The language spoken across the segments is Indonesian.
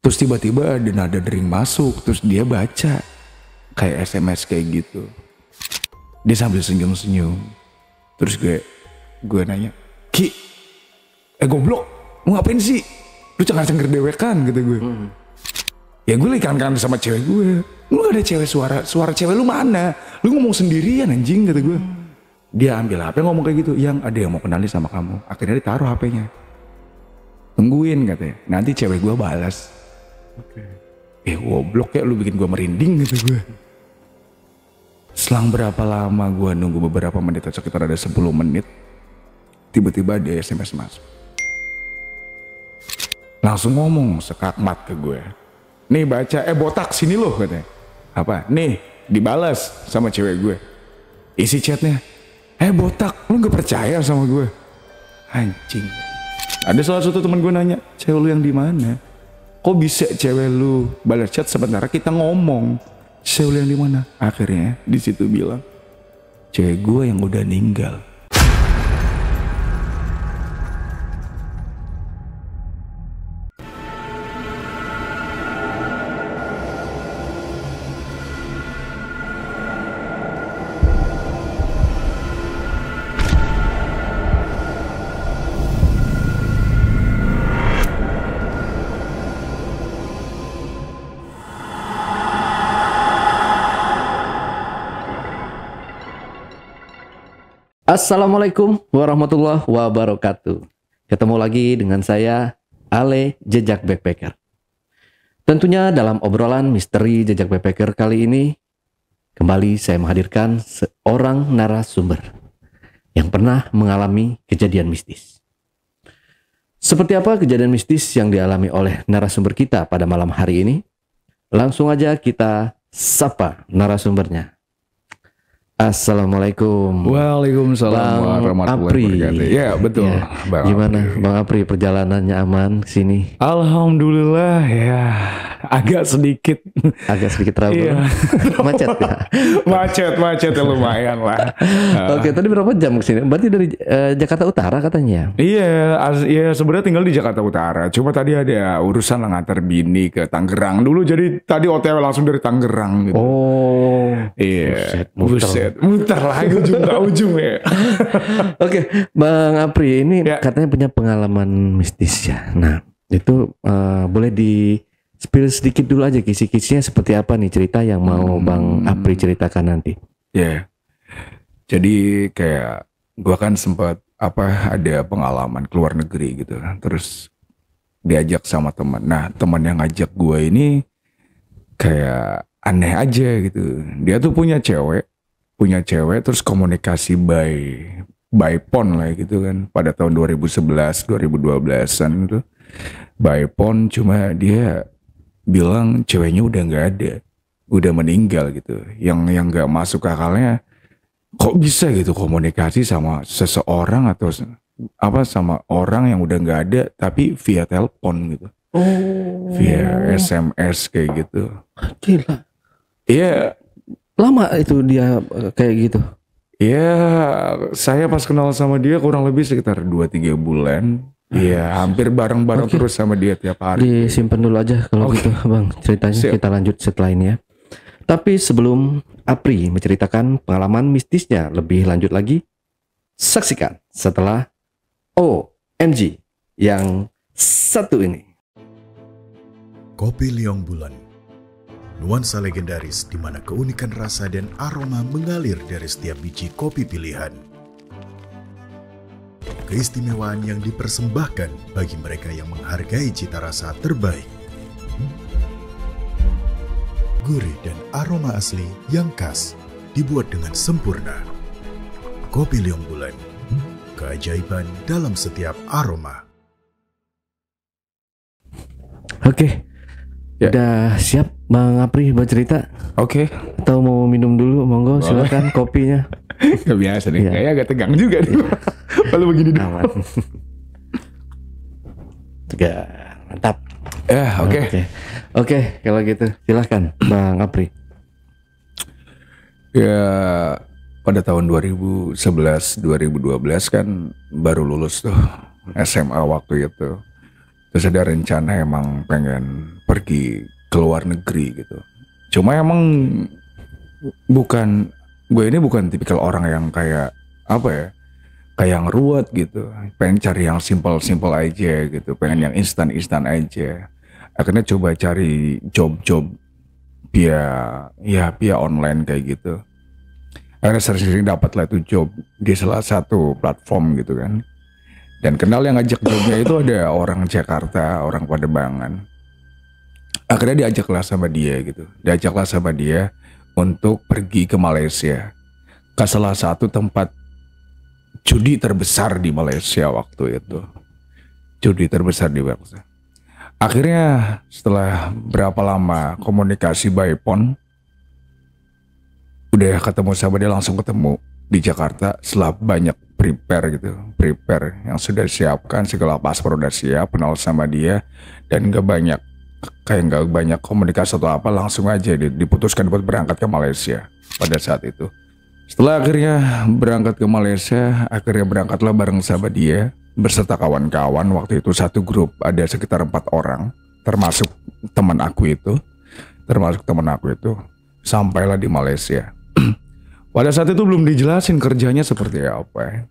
Terus tiba-tiba ada nada dering masuk, terus dia baca kayak SMS kayak gitu. Dia sambil senyum-senyum. Terus gue nanya, Ki, goblok, lu ngapain sih? Lu cengar-cengir dewekan, kata gue. Ya gue lagi kangen sama cewek gue. Lu gak ada cewek, suara cewek lu mana? Lu ngomong sendirian anjing, kata gue. Dia ambil HP ngomong kayak gitu, yang ada yang mau kenalin sama kamu. Akhirnya ditaruh HP-nya. Tungguin katanya, nanti cewek gue balas. Goblok ya, lu bikin gue merinding gitu gue. Selang berapa lama gue nunggu beberapa menit, sekitar ada 10 menit. Tiba-tiba ada SMS masuk. Langsung ngomong sekakmat ke gue. Nih baca, botak sini loh katanya. Apa? Nih dibalas sama cewek gue. Isi chatnya, botak, lu gak percaya sama gue? Anjing. Ada salah satu teman gue nanya, cewek lu yang di mana? Kok bisa cewek lu balas chat sementara kita ngomong? Cewek lu yang di mana? Akhirnya di situ bilang, cewek gue yang udah ninggal. Assalamualaikum warahmatullahi wabarakatuh. Ketemu lagi dengan saya, Ale Jejak Backpacker. Tentunya dalam obrolan misteri Jejak Backpacker kali ini, kembali saya menghadirkan seorang narasumber yang pernah mengalami kejadian mistis. Seperti apa kejadian mistis yang dialami oleh narasumber kita pada malam hari ini? Langsung aja kita sapa narasumbernya. Assalamualaikum. Waalaikumsalam warahmatullahi wabarakatuh. Ya betul. Ya. Gimana Bang Apri, perjalanannya aman sini? Alhamdulillah ya, agak sedikit trouble. Iya. Macet ya? Macet ya lumayan lah. Oke, tadi berapa jam kesini? Berarti dari Jakarta Utara katanya? Iya sebenarnya tinggal di Jakarta Utara. Cuma tadi ada urusan lah ngantar bini ke Tangerang dulu. Jadi tadi OTW langsung dari Tangerang gitu. Oh, iya. Buset. Muter lagi ujung ya. Oke, Bang Apri ini katanya punya pengalaman mistis ya. Nah, itu boleh di spill sedikit dulu aja kisi-kisinya seperti apa nih cerita yang mau Bang Apri ceritakan nanti. Ya. Jadi kayak gua kan sempat ada pengalaman keluar negeri gitu. Terus diajak sama teman. Nah, teman yang ngajak gua ini kayak aneh aja gitu. Dia tuh punya cewek terus komunikasi by phone lah gitu kan pada tahun 2011 2012an gitu, by phone. Cuma dia bilang ceweknya udah nggak ada, udah meninggal gitu. Yang nggak masuk akalnya, kok bisa gitu komunikasi sama seseorang atau sama orang yang udah nggak ada tapi via telepon gitu, via SMS kayak gitu. Gila. Iya. Lama itu dia kayak gitu? Ya, saya pas kenal sama dia kurang lebih sekitar 2-3 bulan. Iya, hampir bareng-bareng terus sama dia tiap hari. Disimpan dulu aja kalau gitu, Bang. Ceritanya kita lanjut setelah ini ya. Tapi sebelum Apri menceritakan pengalaman mistisnya lebih lanjut lagi, saksikan setelah OMG yang satu ini. Kopi Liong Bulan. Nuansa legendaris di mana keunikan rasa dan aroma mengalir dari setiap biji kopi pilihan. Keistimewaan yang dipersembahkan bagi mereka yang menghargai cita rasa terbaik. Gurih dan aroma asli yang khas dibuat dengan sempurna. Kopi Liong Bulan, keajaiban dalam setiap aroma. Oke. Ya. Udah siap Bang Apri buat cerita? Oke. Atau mau minum dulu? Monggo silakan kopinya. Gak biasa nih, Iya. kayaknya agak tegang juga nih. Lalu begini dulu. Aman. Mantap. Oke. Oke, kalau gitu silakan Bang Apri. Ya, pada tahun 2011 2012 kan baru lulus tuh SMA waktu itu. Terus ada rencana emang pengen pergi ke luar negeri gitu. Cuma emang gue ini bukan tipikal orang yang kayak apa ya, kayak yang ruwet gitu. Pengen cari yang simple aja gitu, pengen yang instan aja. Akhirnya coba cari job via online kayak gitu. Akhirnya sering dapat lah itu job di salah satu platform gitu kan. Dan kenal yang ngajak jobnya itu ada orang Jakarta, orang Pademangan. Akhirnya diajaklah sama dia untuk pergi ke Malaysia, ke salah satu tempat judi terbesar di Malaysia waktu itu. Akhirnya setelah berapa lama komunikasi by phone, udah ketemu sama dia, langsung ketemu di Jakarta setelah banyak prepare yang sudah disiapkan, segala paspor udah siap, kenal sama dia, dan gak banyak komunikasi atau apa, langsung aja diputuskan buat berangkat ke Malaysia pada saat itu. Setelah akhirnya berangkat ke Malaysia, akhirnya berangkatlah bareng sama dia berserta kawan-kawan. Waktu itu satu grup ada sekitar 4 orang, termasuk teman aku itu. Sampailah di Malaysia. Pada saat itu belum dijelasin kerjanya seperti apa.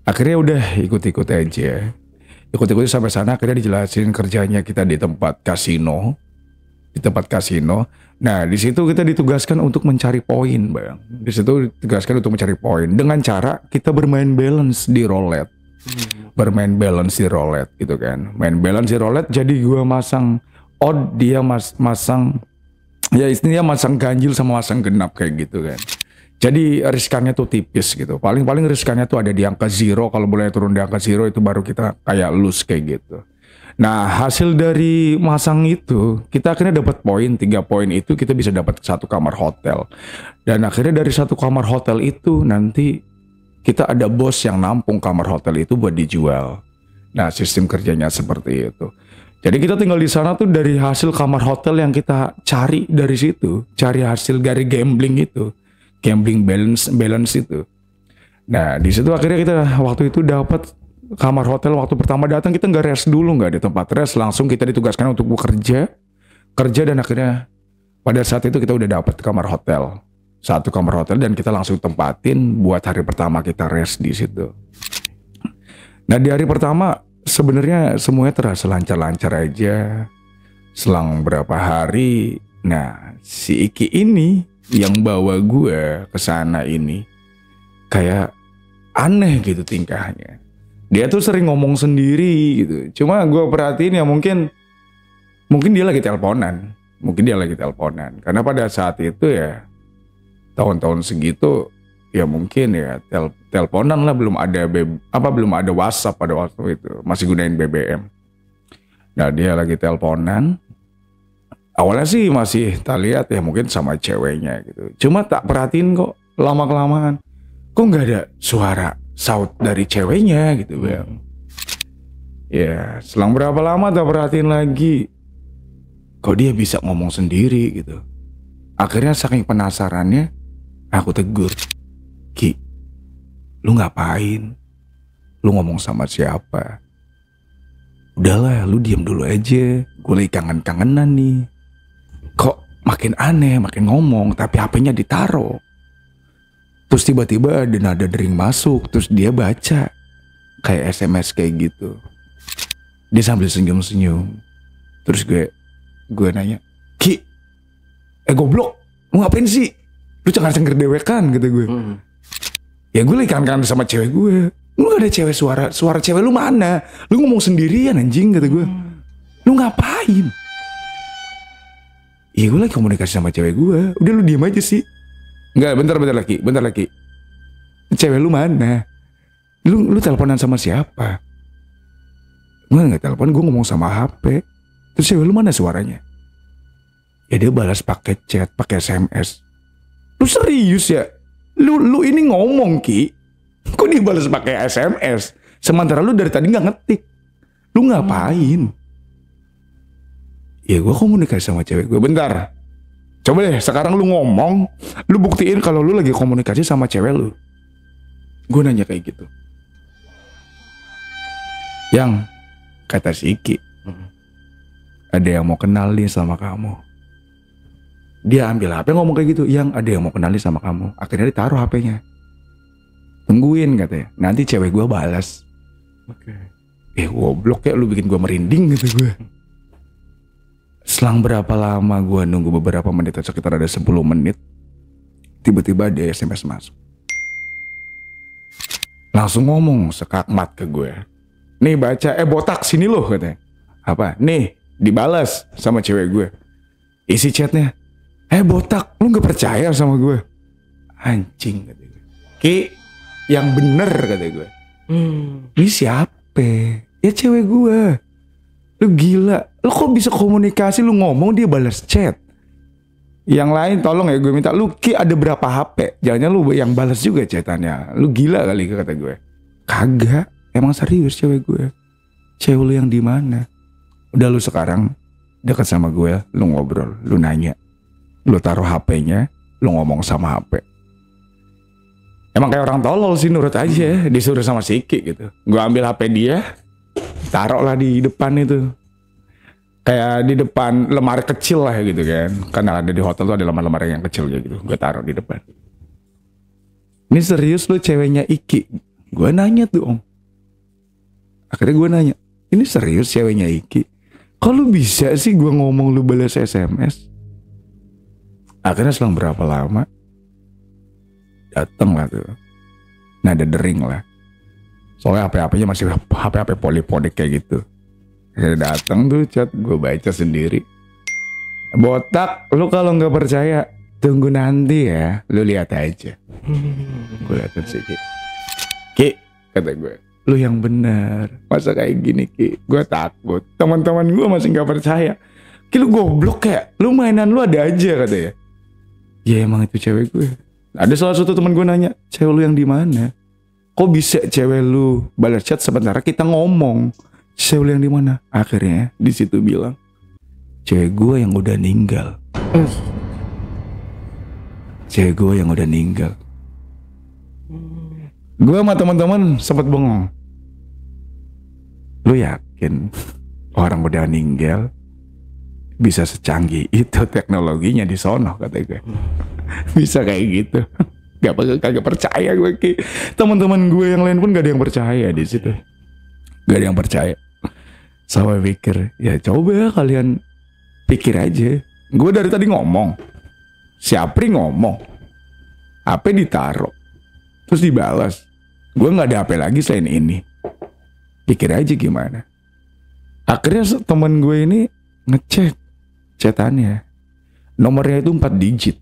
Akhirnya udah ikut-ikut aja. Ikut-ikut sampai sana, akhirnya dijelasin kerjanya kita di tempat kasino. Nah, di situ kita ditugaskan untuk mencari poin, Bang. Dengan cara kita bermain balance di roulette. Gitu kan. Main balance di roulette, jadi gua masang odd, dia masang ya istilahnya masang ganjil sama masang genap kayak gitu kan. Jadi riskannya tuh tipis gitu. Paling riskannya tuh ada di angka 0. Kalau boleh turun di angka 0 itu baru kita kayak lose kayak gitu. Nah, hasil dari masang itu kita akhirnya dapat poin. 3 poin itu kita bisa dapat 1 kamar hotel. Dan akhirnya dari 1 kamar hotel itu nanti kita ada bos yang nampung kamar hotel itu buat dijual. Nah, sistem kerjanya seperti itu. Jadi kita tinggal di sana tuh dari hasil kamar hotel yang kita cari dari situ, cari hasil dari gambling balance itu. Nah, di situ akhirnya kita waktu itu dapat kamar hotel. Waktu pertama datang kita nggak rest dulu, nggak ada tempat rest, langsung kita ditugaskan untuk bekerja dan akhirnya pada saat itu kita udah dapat kamar hotel, 1 kamar hotel, dan kita langsung tempatin buat hari pertama kita rest di situ. Nah, di hari pertama sebenarnya semuanya terasa lancar-lancar aja. Selang berapa hari, nah si Iki ini yang bawa gue ke sana ini kayak aneh gitu tingkahnya. Dia tuh sering ngomong sendiri gitu. Cuma gue perhatiin ya mungkin dia lagi teleponan. Karena pada saat itu ya tahun-tahun segitu ya mungkin ya teleponan lah, belum ada WhatsApp pada waktu itu. Masih gunain BBM. Nah, dia lagi teleponan. Awalnya sih masih tak lihat ya mungkin sama ceweknya gitu. Cuma tak perhatiin kok lama-kelamaan. Kok nggak ada suara saut dari ceweknya gitu Bang. Ya selang berapa lama tak perhatiin lagi. Kok dia bisa ngomong sendiri gitu. Akhirnya saking penasarannya aku tegur. Ki, lu ngapain? Lu ngomong sama siapa? Udahlah lu diem dulu aja. Gue lagi kangen-kangenan nih. Kok makin aneh, makin ngomong, tapi HP-nya ditaruh. Terus tiba-tiba ada nada dering masuk, terus dia baca kayak SMS kayak gitu. Dia sambil senyum-senyum. Terus gue nanya, Ki, goblok, lu ngapain sih? Lu cengar-cengir dewekan gitu gue. Ya gue lagi kangen sama cewek gue. Lu gak ada cewek, suara cewek lu mana? Lu ngomong sendirian anjing kata gue. Lu ngapain? Iya gue lagi komunikasi sama cewek gue. Udah lu diem aja sih. Enggak, bentar lagi. Cewek lu mana? Lu teleponan sama siapa? Gue gak telepon, gue ngomong sama HP. Terus cewek lu mana suaranya? Ya dia balas pakai chat, pakai SMS. Lu serius ya? Lu ini ngomong Ki. Kok dia balas pakai SMS? Sementara lu dari tadi gak ngetik. Lu ngapain? Ya gue komunikasi sama cewek gue. Bentar, coba deh sekarang lu ngomong. Lu buktiin kalau lu lagi komunikasi sama cewek lu. Gue nanya kayak gitu. Yang Kata si Iki, ada yang mau kenal nih sama kamu. Dia ambil HP ngomong kayak gitu, yang ada yang mau kenal nih sama kamu. Akhirnya ditaruh HP-nya. Tungguin katanya, nanti cewek gue balas. Oke. Goblok ya, lu bikin gue merinding gitu gue. Selang berapa lama gue nunggu beberapa menit, sekitar ada 10 menit. Tiba-tiba ada SMS masuk. Langsung ngomong sekakmat ke gue. Nih baca, botak sini loh katanya. Apa? Nih, dibalas sama cewek gue. Isi chatnya, botak, lu gak percaya sama gue? Anjing kata gue. Ki, yang bener kata gue. Ini siapa? Ya cewek gue. Lu gila, lu kok bisa komunikasi, lu ngomong dia balas chat. Yang lain tolong ya gue minta, lu Ki ada berapa HP? Jangan lu yang balas juga chatannya. Lu gila kali kata gue. Kagak, emang serius cewek gue. Cewek lu yang di mana? Udah lu sekarang dekat sama gue, lu ngobrol, lu nanya. Lu taruh HP-nya, lu ngomong sama HP. Emang kayak orang tolol sih, nurut aja. Disuruh sama si Iki gitu. Gue ambil HP dia, taruh lah di depan itu. Kayak di depan lemari kecil lah gitu kan. Karena ada di hotel tuh ada lemari-lemari yang kecil kayak gitu. Gue taruh di depan. Ini serius lu ceweknya Iki? Gue nanya tuh om. Akhirnya gue nanya, ini serius ceweknya Iki? Kok lu bisa sih gue ngomong lu balas SMS? Akhirnya selang berapa lama dateng lah tuh. Nada dering lah. Soalnya HP-HP-nya masih HP-HP poliponik kayak gitu. Akhirnya dateng tuh chat, gue baca sendiri. Botak, lu kalau nggak percaya tunggu nanti ya, lu lihat aja. Gue liatin sih Ki, kata gue, lu yang benar. Masa kayak gini Ki, gue takut. Teman-teman gue masih nggak percaya. Ki lu goblok ya, lu mainan lu ada aja katanya. Ya emang itu cewek gue. Ada salah satu teman gue nanya, cewek lu yang di mana? Kok bisa cewek lu balas chat sementara kita ngomong? Cewek lu yang di mana? Akhirnya di situ bilang, cewek gue yang udah ninggal. Cewek gue yang udah ninggal. Gue sama teman-teman sempat bengong. Lu yakin orang udah ninggal bisa secanggih itu teknologinya di sono kata gue. Bisa kayak gitu. Kagak percaya gue Ki. Teman-teman gue yang lain pun gak ada yang percaya di situ. Gak ada yang percaya. Sama pikir, ya coba kalian pikir aja. Gue dari tadi ngomong, si Apri ngomong, HP ditaruh, terus dibalas. Gue nggak ada HP lagi selain ini. Pikir aja gimana. Akhirnya teman gue ini ngecek chatannya, nomornya itu 4 digit.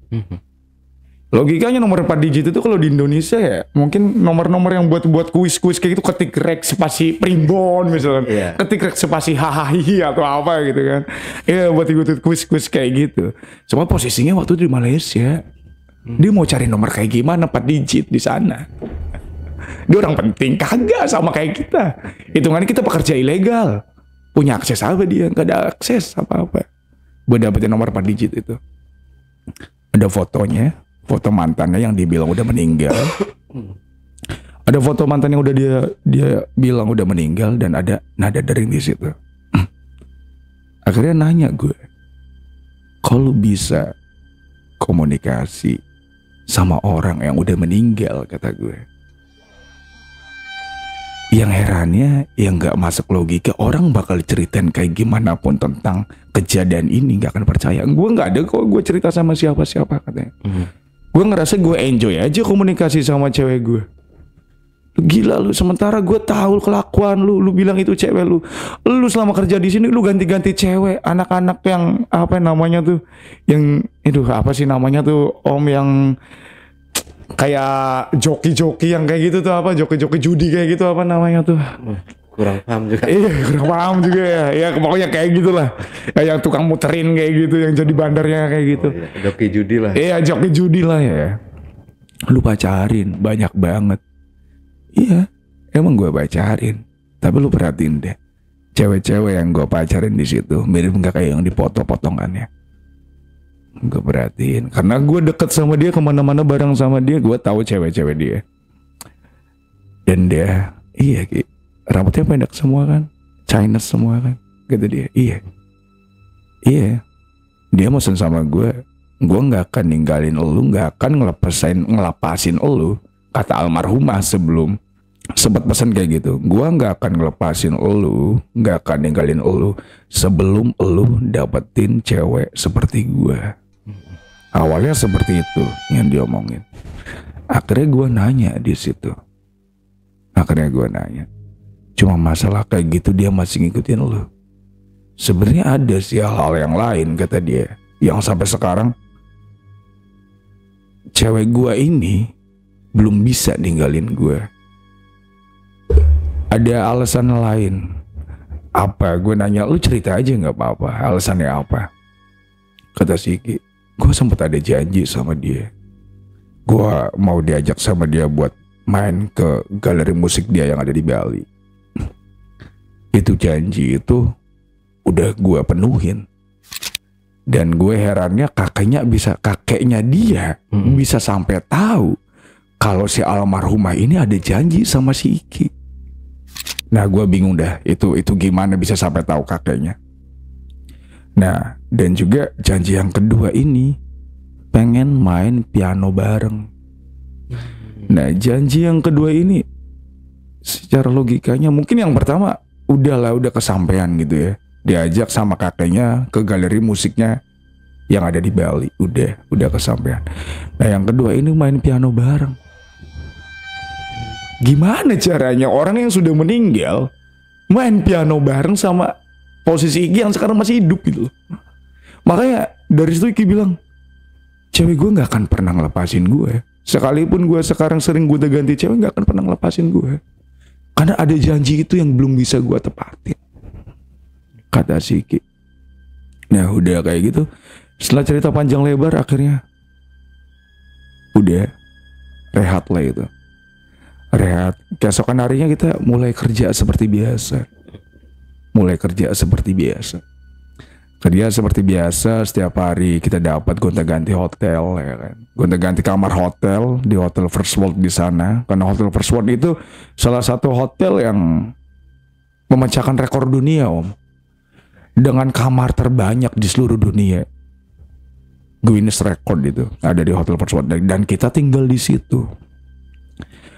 Logikanya nomor 4 digit itu kalau di Indonesia ya mungkin nomor-nomor yang buat kuis-kuis kayak gitu, ketik rek spasi primbon misalnya, ketik rek spasi hahahi atau apa gitu kan. Ya buat ikut kuis-kuis kayak gitu. Cuma posisinya waktu itu di Malaysia. Dia mau cari nomor kayak gimana 4 digit di sana. Dia orang penting, kagak sama kayak kita. Hitungannya kita pekerja ilegal. Punya akses apa dia? Gak ada akses apa-apa. Buat dapetin nomor 4 digit itu. Ada fotonya. Foto mantannya yang dibilang udah meninggal. Ada foto mantan yang udah dia bilang udah meninggal dan ada nada dering di situ. Akhirnya nanya gue, kalau bisa komunikasi sama orang yang udah meninggal, kata gue. Yang herannya yang nggak masuk logika, orang bakal ceritain kayak gimana pun tentang kejadian ini nggak akan percaya. Gue nggak ada kok gue cerita sama siapa-siapa katanya. Gue ngerasa gue enjoy aja komunikasi sama cewek gue. Gila lu, sementara gue tahu kelakuan lu bilang itu cewek lu. Lu selama kerja di sini lu ganti-ganti cewek, anak-anak yang apa namanya tuh, yang itu apa sih namanya tuh om, yang kayak joki-joki yang kayak gitu tuh, apa joki-joki judi kayak gitu, apa namanya tuh? Kurang paham juga. Iya kurang paham juga ya. Ya pokoknya kayak gitulah. Yang tukang muterin kayak gitu, yang jadi bandarnya kayak gitu. Oh, iya. Joki judi lah. Iya joki judi lah ya. Lu pacarin banyak banget. Iya emang gue pacarin. Tapi lu perhatiin deh, cewek-cewek yang gue pacarin di situ mirip nggak kayak yang dipoto-potongannya. Gue perhatiin karena gue deket sama dia, kemana-mana bareng sama dia, gue tahu cewek-cewek dia. Dan dia iya Ki, rambutnya pendek semua kan. Chinese semua kan. Kata dia, iya. Dia mesen sama gue gak akan ninggalin elu, gak akan ngelepasin elu. Kata almarhumah sebelum sempat pesan kayak gitu. Gue gak akan ngelepasin elu, gak akan ninggalin elu sebelum elu dapetin cewek seperti gue. Awalnya seperti itu yang dia omongin. Akhirnya gue nanya di situ. Cuma masalah kayak gitu dia masih ngikutin elu. Sebenarnya ada sih hal-hal yang lain, kata dia, yang sampai sekarang cewek gue ini belum bisa ninggalin gue. Ada alasan lain. Apa? Gue nanya, lu cerita aja nggak apa-apa. Alasannya apa? Kata Siki, gue sempat ada janji sama dia. Gue mau diajak sama dia buat main ke galeri musik dia yang ada di Bali. Itu janji itu udah gue penuhin. Dan gue herannya kakeknya dia bisa sampai tahu kalau si almarhumah ini ada janji sama si Iki. Nah gue bingung dah, itu gimana bisa sampai tahu kakeknya. Nah dan juga janji yang kedua ini pengen main piano bareng. Nah janji yang kedua ini secara logikanya mungkin yang pertama udah kesampaian gitu ya. Diajak sama kakeknya ke galeri musiknya yang ada di Bali. Udah kesampaian. Nah yang kedua ini main piano bareng. Gimana caranya orang yang sudah meninggal main piano bareng sama posisi Iki yang sekarang masih hidup gitu. Makanya dari situ Iki bilang, cewek gue gak akan pernah ngelepasin gue. Sekalipun gue sekarang sering gue ganti cewek, gak akan pernah ngelepasin gue. Karena ada janji itu yang belum bisa gue tepatin, kata Siki. Nah udah kayak gitu, setelah cerita panjang lebar akhirnya udah rehat lah itu. Rehat. Keesokan harinya kita mulai kerja seperti biasa. Kerja seperti biasa, setiap hari kita dapat gonta-ganti hotel ya kan. Gonta-ganti kamar hotel di Hotel First World di sana. Karena Hotel First World itu salah satu hotel yang memecahkan rekor dunia, Om. Dengan kamar terbanyak di seluruh dunia. Guinness Record itu ada di Hotel First World dan kita tinggal di situ.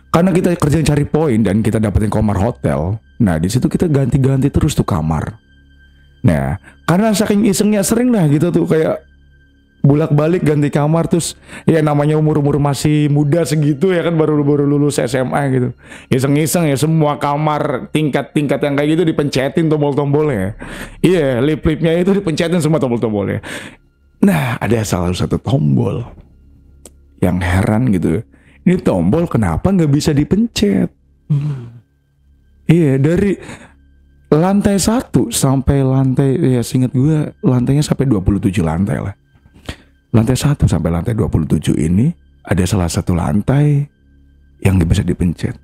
Karena kita kerja cari poin dan kita dapetin kamar hotel. Nah, di situ kita ganti-ganti terus tuh kamar. Nah, karena saking isengnya sering lah gitu tuh kayak bolak-balik ganti kamar terus ya namanya umur-umur masih muda segitu ya kan baru lulus SMA gitu. Iseng-iseng ya semua kamar tingkat-tingkat yang kayak gitu dipencetin tombol-tombolnya. Iya, lip-lipnya itu dipencetin semua tombol-tombolnya. Nah, ada salah satu tombol yang heran gitu. Ini tombol kenapa nggak bisa dipencet? Iya, dari lantai 1 sampai lantai, ya seingat gue lantainya sampai 27 lantai lah. Lantai 1 sampai lantai 27 ini ada salah satu lantai yang nggak bisa dipencet.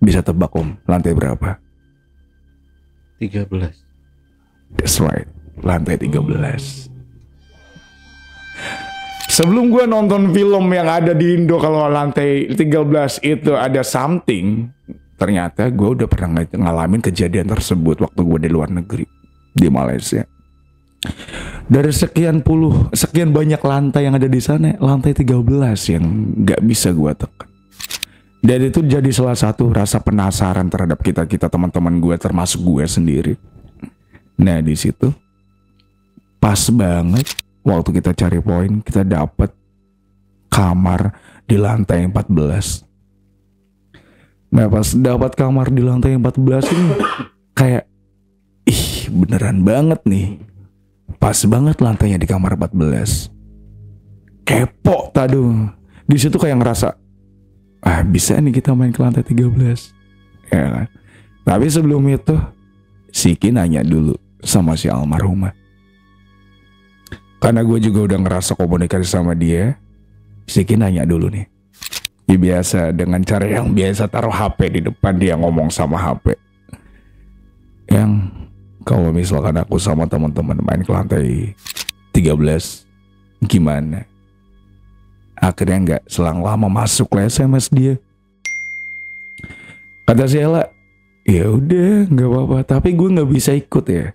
Bisa tebak Om, lantai berapa? 13. That's right, lantai 13. Sebelum gue nonton film yang ada di Indo kalau lantai 13 itu ada something, ternyata gue udah pernah ngalamin kejadian tersebut waktu gue di luar negeri, di Malaysia. Dari sekian banyak lantai yang ada di sana, lantai 13 yang gak bisa gue tekan. Dan itu jadi salah satu rasa penasaran terhadap kita teman-teman gue, termasuk gue sendiri. Nah di situ pas banget waktu kita cari poin, kita dapat kamar di lantai 14. Nah pas dapat kamar di lantai 14 ini kayak beneran banget nih. Pas banget lantainya di kamar 14. Kepo tadu. Di situ kayak ngerasa bisa nih kita main ke lantai 13. Ya kan? Tapi sebelum itu Siki nanya dulu sama si almarhumah. Karena gue juga udah ngerasa komunikasi sama dia, Siki nanya dulu nih. Ya biasa dengan cara yang biasa, taruh HP di depan dia ngomong sama HP. Yang kalau misalkan aku sama teman-teman main ke lantai 13 gimana? Akhirnya nggak selang lama masuk lah SMS dia. Kata si Ella, Ya udah nggak apa-apa, tapi gue nggak bisa ikut ya.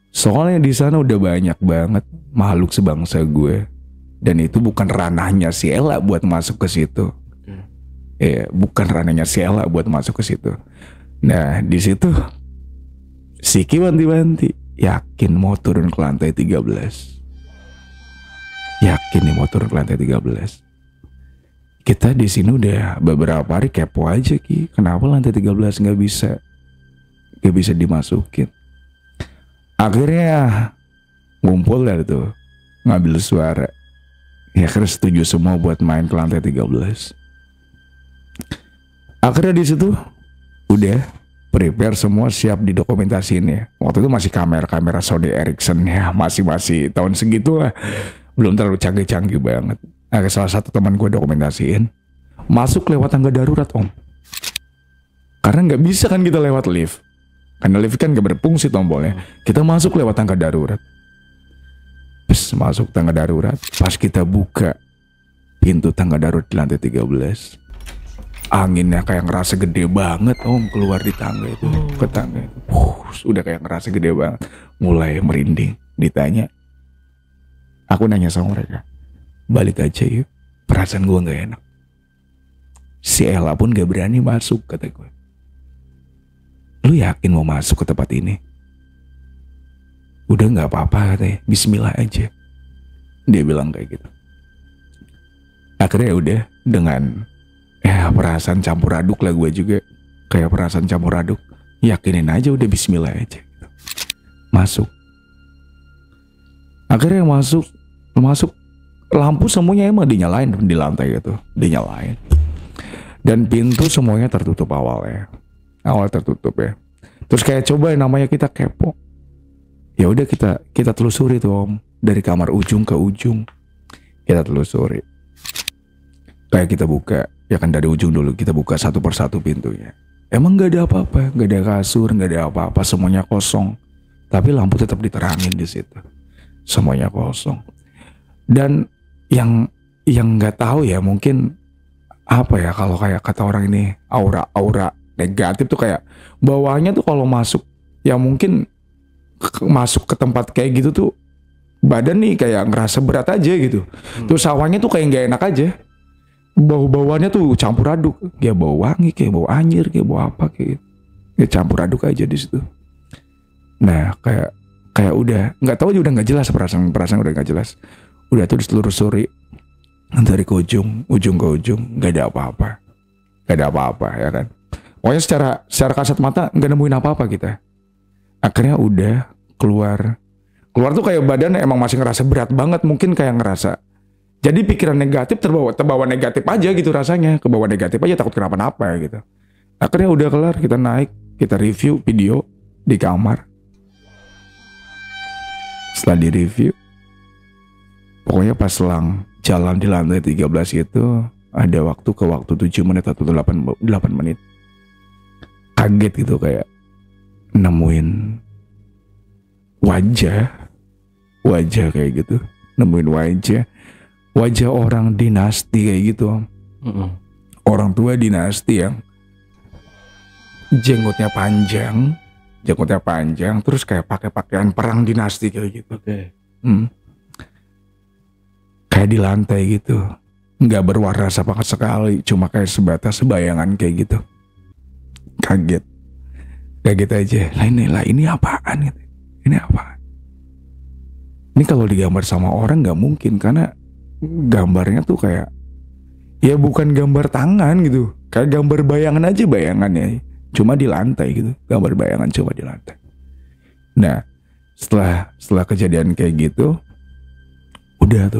Soalnya di sana udah banyak banget makhluk sebangsa gue, dan itu bukan ranahnya si Ella buat masuk ke situ. Ya, bukan ranahnya si Ella buat masuk ke situ. Nah, di situ Siki banti-banti, yakin mau turun ke lantai 13. Yakin nih mau turun ke lantai 13. Kita di sini udah beberapa hari kepo aja Ki, kenapa lantai 13 nggak bisa dimasukin. Akhirnya ngumpul dari tuh, ngambil suara. Ya akhirnya setuju semua buat main ke lantai 13. Akhirnya di situ udah prepare semua, siap didokumentasiin ya. Waktu itu masih kamera Sony Ericsson ya, masih tahun segitu lah, belum terlalu canggih-canggih banget. Akhirnya salah satu teman gue dokumentasiin, masuk lewat tangga darurat Om, karena nggak bisa kan kita lewat lift, karena lift kan nggak berfungsi tombolnya. Kita masuk lewat tangga darurat. Pas masuk tangga darurat, pas kita buka pintu tangga darurat di lantai 13, anginnya kayak ngerasa gede banget Om, keluar di tangga itu, ke tangga itu. Udah kayak ngerasa gede banget, mulai merinding. Ditanya, aku nanya sama mereka, balik aja yuk, perasaan gue gak enak. Si Ella pun gak berani masuk, kata gue. Lu yakin mau masuk ke tempat ini? Udah gak apa-apa katanya, bismillah aja. Dia bilang kayak gitu. Akhirnya udah, dengan perasaan campur aduk lah gue juga. Kayak perasaan campur aduk, yakinin aja udah bismillah aja gitu. Masuk. Akhirnya masuk, lampu semuanya emang dinyalain di lantai gitu, dinyalain. Dan pintu semuanya tertutup awalnya tertutup ya. Terus kayak coba namanya kita kepo. Ya udah kita telusuri tuh Om, dari kamar ujung ke ujung. Kita telusuri. Kayak kita buka, ya kan dari ujung dulu kita buka satu persatu pintunya. Emang nggak ada apa-apa, nggak ada kasur, nggak ada apa-apa, semuanya kosong. Tapi lampu tetap diterangin di situ. Semuanya kosong. Dan yang nggak tahu ya, mungkin apa ya, kalau kayak kata orang ini aura negatif tuh, kayak bawaannya tuh kalau masuk ya mungkin masuk ke tempat kayak gitu tuh badan nih kayak ngerasa berat aja gitu. Terus hawanya tuh kayak nggak enak aja. Bau-bauannya tuh campur aduk, kayak bau wangi, kayak bau anjir, kayak bau apa kayak campur aduk aja di situ. Nah kayak udah nggak tahu, udah nggak jelas, perasaan udah nggak jelas. Udah tuh ditelusuri dari ke ujung ke ujung, nggak ada apa-apa ya kan. Pokoknya secara kasat mata nggak nemuin apa-apa kita. Akhirnya udah keluar tuh kayak badan emang masih ngerasa berat banget, mungkin kayak ngerasa. Jadi pikiran negatif terbawa negatif aja gitu rasanya, kebawa negatif aja, takut kenapa-napa gitu. Akhirnya udah kelar, kita naik, kita review video di kamar. Setelah di review, pokoknya pas selang jalan di lantai 13 itu ada waktu 7 menit atau 8 menit. Kaget gitu, kayak nemuin wajah kayak gitu, nemuin wajah orang dinasti kayak gitu. Orang tua dinasti yang jenggotnya panjang, terus kayak pakai pakaian perang dinasti kayak gitu. Kayak di lantai gitu, nggak berwarna sama sekali, cuma kayak sebatas bayangan kayak gitu. Kaget aja. Ini apaan gitu? Ini apaan? Ini kalau digambar sama orang nggak mungkin, karena gambarnya tuh kayak ya bukan gambar tangan gitu, kayak gambar bayangan aja, bayangannya cuma di lantai gitu, gambar bayangan cuma di lantai. Nah setelah kejadian kayak gitu, udah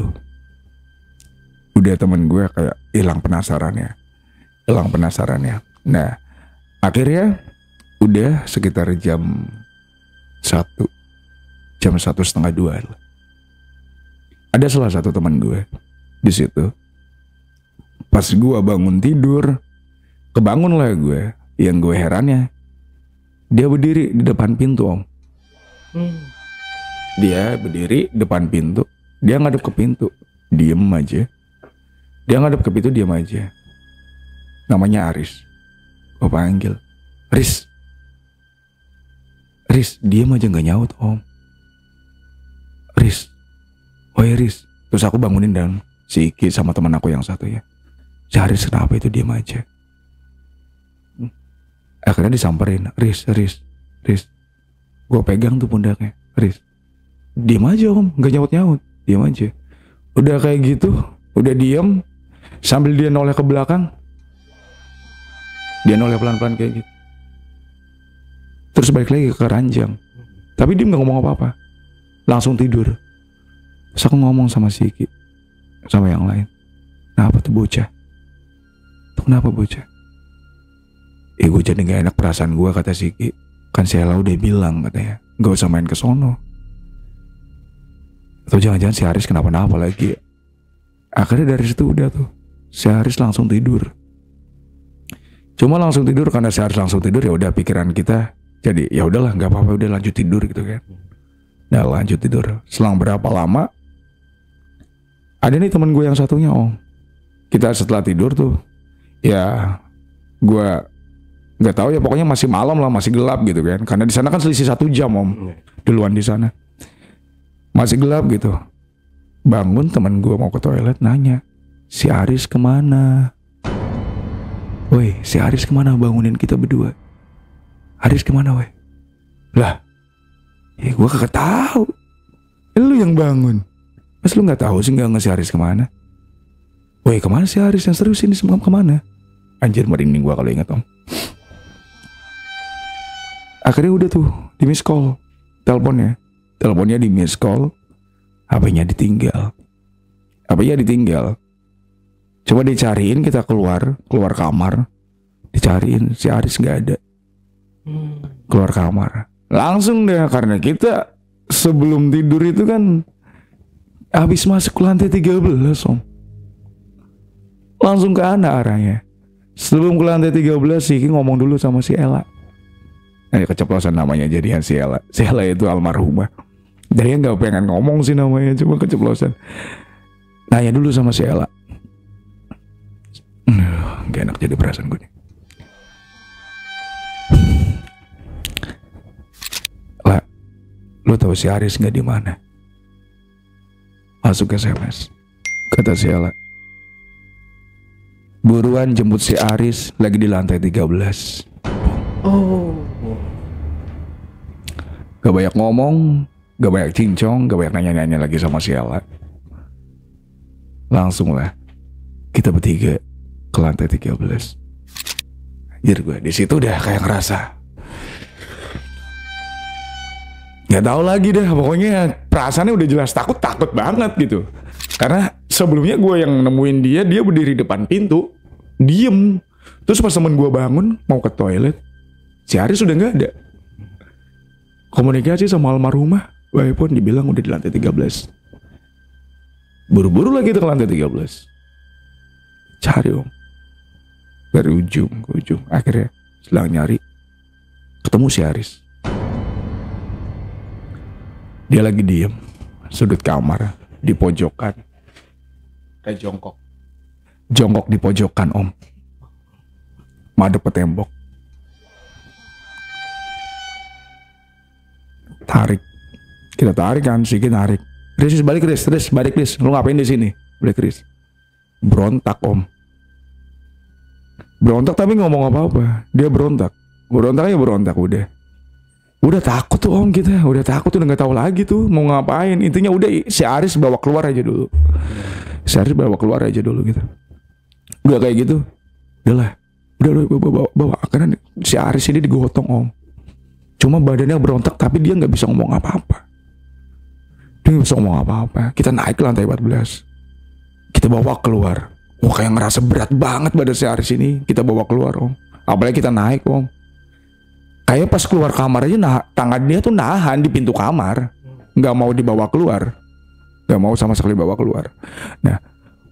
temen gue kayak hilang penasarannya. Nah akhirnya udah sekitar jam 1:30 ada salah satu teman gue di situ. Pas gue bangun tidur, kebangun lah gue. Yang gue herannya, dia berdiri di depan pintu Om. Dia berdiri depan pintu, dia ngadep ke pintu, diem aja. Namanya Aris. Gue panggil, Riz, Riz, diam aja gak nyaut om. Riz, woi Riz. Terus aku bangunin dan si Iki sama teman aku yang satu ya. Si Haris kenapa itu diam aja. Akhirnya disamperin. Riz. Gue pegang tuh pundaknya. Riz, diam aja om, gak nyaut-nyaut. Diam aja. Udah kayak gitu, udah diam. Sambil dia noleh ke belakang. Dia noleh pelan-pelan kayak gitu. Terus balik lagi ke ranjang. Tapi dia gak ngomong apa-apa. Langsung tidur. Terus aku ngomong sama si Iki, sama yang lain. Kenapa tuh bocah? Kenapa bocah? Gue jadi gak enak perasaan gue, kata si Iki. Kan si Ella udah bilang katanya gak usah main ke sono. Atau jangan-jangan si Haris kenapa-napa lagi. Akhirnya dari situ udah tuh si Haris langsung tidur. Cuma langsung tidur karena si Haris langsung tidur, ya udah pikiran kita jadi ya udahlah nggak apa-apa, udah lanjut tidur gitu kan. Nah lanjut tidur. Selang berapa lama ada nih teman gue yang satunya om. Kita setelah tidur tuh ya gue nggak tahu ya, pokoknya masih malam lah, masih gelap gitu kan. Karena di sana kan selisih 1 jam om duluan di sana. Masih gelap gitu. Bangun teman gue mau ke toilet, nanya, si Haris kemana? Woi, si Haris kemana? Bangunin kita berdua. Haris kemana woi? Lah, ya gue kagak tahu. Lu yang bangun. Mas lu nggak tahu sih nggak si Haris kemana? Woi, kemana si Haris? Yang serius ini semua kemana? Anjir merinding gue kalau ingat om. Akhirnya udah tuh di miss call teleponnya di miss call, HP-nya ditinggal. Coba dicariin, kita keluar kamar, dicariin si Haris nggak ada. Keluar kamar langsung deh, karena kita sebelum tidur itu kan habis masuk ke lantai 13 om. Langsung ke ana arahnya. Sebelum ke lantai 13 si Iki ngomong dulu sama si Ella. Keceplosan namanya jadian si Ella. Si Ella itu almarhumah. Dia gak pengen ngomong sih namanya, cuma keceplosan. Nanya dulu sama si Ella. Gak enak jadi perasaan gue nih. Lah, lu tahu si Haris gak di mana? Masuk SMS. Kata si Ella, buruan jemput si Haris, lagi di lantai 13. Oh. Gak banyak ngomong, gak banyak cincong, gak banyak nanya-nanya lagi sama si Ella. Langsung lah kita bertiga ke lantai 13. Anjir gue di situ udah kayak ngerasa nggak tahu lagi deh, pokoknya perasaannya udah jelas takut banget gitu. Karena sebelumnya gue yang nemuin dia berdiri depan pintu, diem. Terus pas temen gue bangun mau ke toilet, si Haris udah nggak ada. Komunikasi sama almarhumah, walaupun dibilang udah di lantai 13. Buru-buru lagi ke lantai 13. Cari om, dari ujung ke ujung. Akhirnya setelah nyari, ketemu si Haris. Dia lagi diem sudut kamar di pojokan, kayak jongkok di pojokan om, madep ke tembok. Kita tarik kan, Siki narik. Riz balik Riz, lu ngapain di sini? Balik Riz. Berontak om. Berontak tapi ngomong apa-apa. Dia berontak udah takut tuh om, kita udah takut, udah nggak tahu lagi tuh mau ngapain. Intinya udah si Haris bawa keluar aja dulu. Gitu. Udah kayak gitu, udah bawa. Karena si Haris ini digotong om. Cuma badannya berontak tapi dia nggak bisa ngomong apa-apa. Kita naik ke lantai 14. Kita bawa keluar. Wah kayak ngerasa berat banget badan si Haris ini. Kita bawa keluar om. Apalagi kita naik om. Kayak pas keluar kamar aja tangan dia tuh nahan di pintu kamar. Gak mau dibawa keluar. Gak mau sama sekali bawa keluar. Nah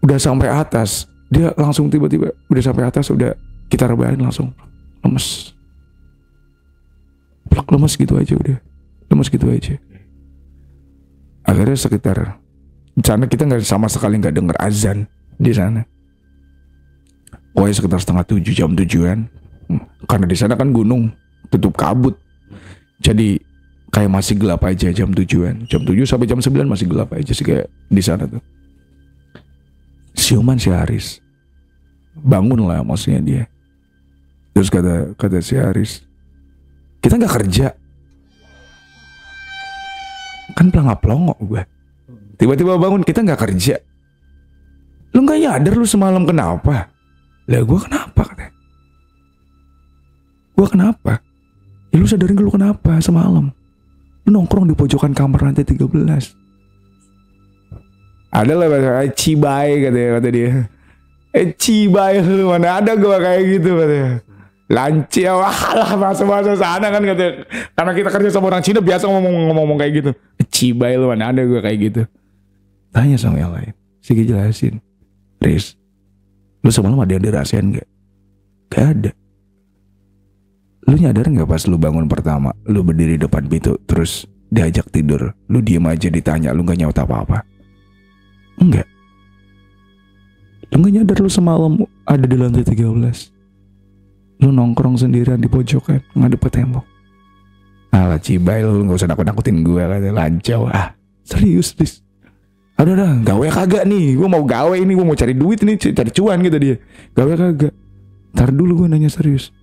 udah sampai atas, dia langsung tiba-tiba udah sampai atas, udah kita rebahin langsung lemes. Lemes gitu aja. Akhirnya sekitar di sana kita nggak sama sekali nggak dengar azan di sana. Pokoknya sekitar setengah 7, jam 7-an. Karena di sana kan gunung tutup kabut, jadi kayak masih gelap aja jam 7-an. Jam 7 sampai jam 9 masih gelap aja sih kayak di sana tuh. Siuman si Haris. Bangun lah maksudnya dia. Terus kata si Haris, kita nggak kerja. Kan pelangap-pelongok gue. Tiba-tiba bangun, kita nggak kerja. Lu nggak nyadar lu semalam kenapa? Lah gue kenapa katanya? Gue kenapa? Ya lu sadarin lu kenapa semalam? Lu nongkrong di pojokan kamar lantai 13. Ada lah cibai kata dia. Cibai lu mana ada gue kayak gitu katanya. Lanci lah masa sana kan katanya. Karena kita kerja sama orang Cina biasa ngomong kayak gitu. Cibai lu mana ada gue kayak gitu. Tanya sama yang lain. Siki jelasin. Riz, lu semalam ada yang dirahasiain gak? Gak ada. Lu nyadar gak pas lu bangun pertama, lu berdiri depan pintu terus diajak tidur, lu diem aja ditanya, lu gak nyaut apa-apa? Enggak. Lu gak nyadar lu semalam ada di lantai 13. Lu nongkrong sendirian di pojokan ngadep ke tembok. Alah cibai lu gak usah nakut-nakutin gue katanya. Lancau. Serius Riz. Aduh gawe kagak nih. Gue mau gawe ini, gue mau cari duit nih, cari cuan gitu dia. Gawe kagak. Ntar dulu gue nanya serius.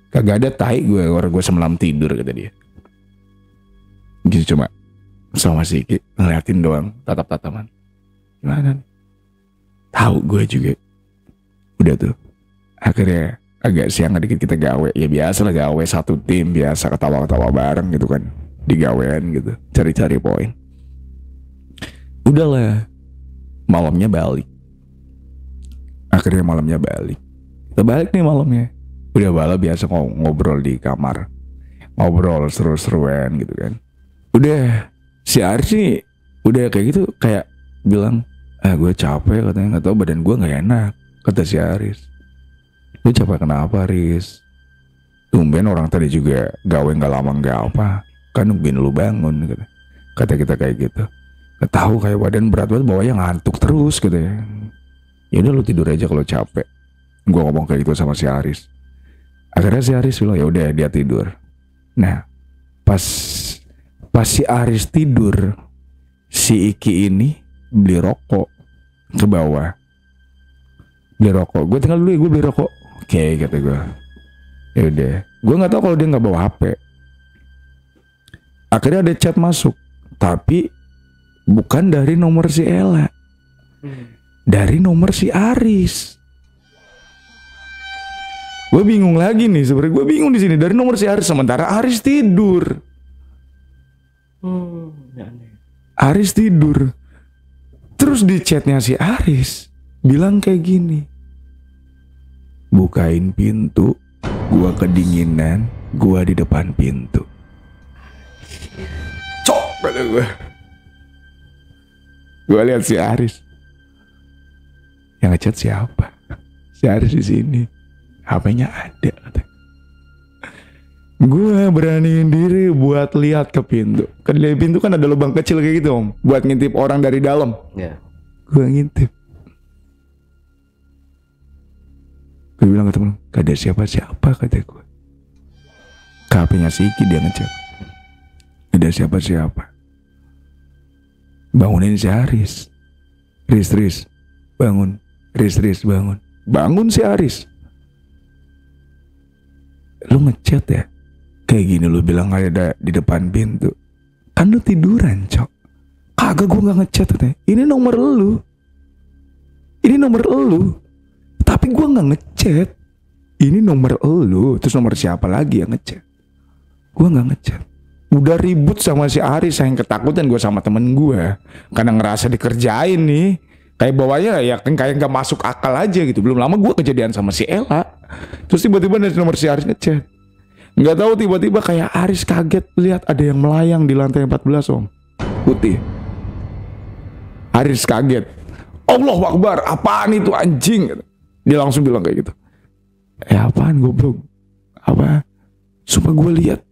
Kagak ada tai gue, orang gue semalam tidur kata dia. Gitu cuma sama Siki ngeliatin doang, tatap-tatapan. Gimana nih? Tahu gue juga. Udah tuh. Akhirnya agak siang dikit kita gawe. Ya biasa lah gawe satu tim, biasa ketawa-ketawa bareng gitu kan. Di gawean gitu, cari-cari poin. Udahlah. Malamnya balik. Akhirnya malamnya balik. Kita balik nih malamnya. Udah bala biasa ngobrol di kamar. Ngobrol seru-seruan gitu kan. Udah si Aris nih udah kayak gitu kayak bilang, gue capek katanya, gak tahu badan gue gak enak. Kata si Aris. Lu capek kenapa Riz? Tumben orang tadi juga gawe gak lama gak apa. Kan nungguin lu bangun gitu. Kata kita kayak gitu. Gak tahu kayak badan berat banget bawahnya ngantuk terus gitu ya. Yaudah lu tidur aja kalau capek. Gue ngomong kayak gitu sama si Aris. Akhirnya si Aris bilang ya udah dia tidur. Nah pas si Aris tidur, si Iki ini beli rokok ke bawah. Beli rokok. Gue tinggal dulu ya, gue beli rokok. Oke kata gue. Ya udah. Gue nggak tahu kalau dia nggak bawa HP. Akhirnya ada chat masuk, tapi bukan dari nomor si Ella, dari nomor si Aris. Gue bingung lagi nih sebenarnya, gue bingung di sini dari nomor si Aris sementara Aris tidur. Aris tidur. Terus di chatnya si Aris bilang kayak gini, bukain pintu, gue kedinginan, gue di depan pintu. Cok kata gue. Gue lihat si Aris. Yang ngechat siapa? Si Aris di sini. HP-nya ada. Gue beraniin diri buat lihat ke pintu. Kan di pintu kan ada lubang kecil kayak gitu om, buat ngintip orang dari dalam. Gue ngintip. Gue bilang ke temen, gak ada siapa-siapa kata gue. Ke HP-nya si Iki dia ngecek. Gak ada siapa-siapa. Bangunin si Aris. Riz bangun. Riz bangun. Bangun si Aris. Lu ngechat ya? Kayak gini lu bilang ada di depan pintu. Kan lu tiduran cok. Kagak gue gak ngechat katanya. Ini nomor lu. Tapi gue gak ngechat. Ini nomor lu. Terus nomor siapa lagi yang ngechat? Gue gak ngechat. Udah ribut sama si Aris. Sayang ketakutan gue sama temen gue. Karena ngerasa dikerjain nih. Kayak bawahnya ya kan kayak gak masuk akal aja gitu. Belum lama gue kejadian sama si Ella. Terus tiba-tiba dari nomor si Aris ngechat. Gak tahu tiba-tiba kayak Aris kaget lihat ada yang melayang di lantai 14 om. Putih. Aris kaget. Allahu Akbar, apaan itu anjing? Dia langsung bilang kayak gitu. Apaan goblok? Apa? Sumpah gue lihat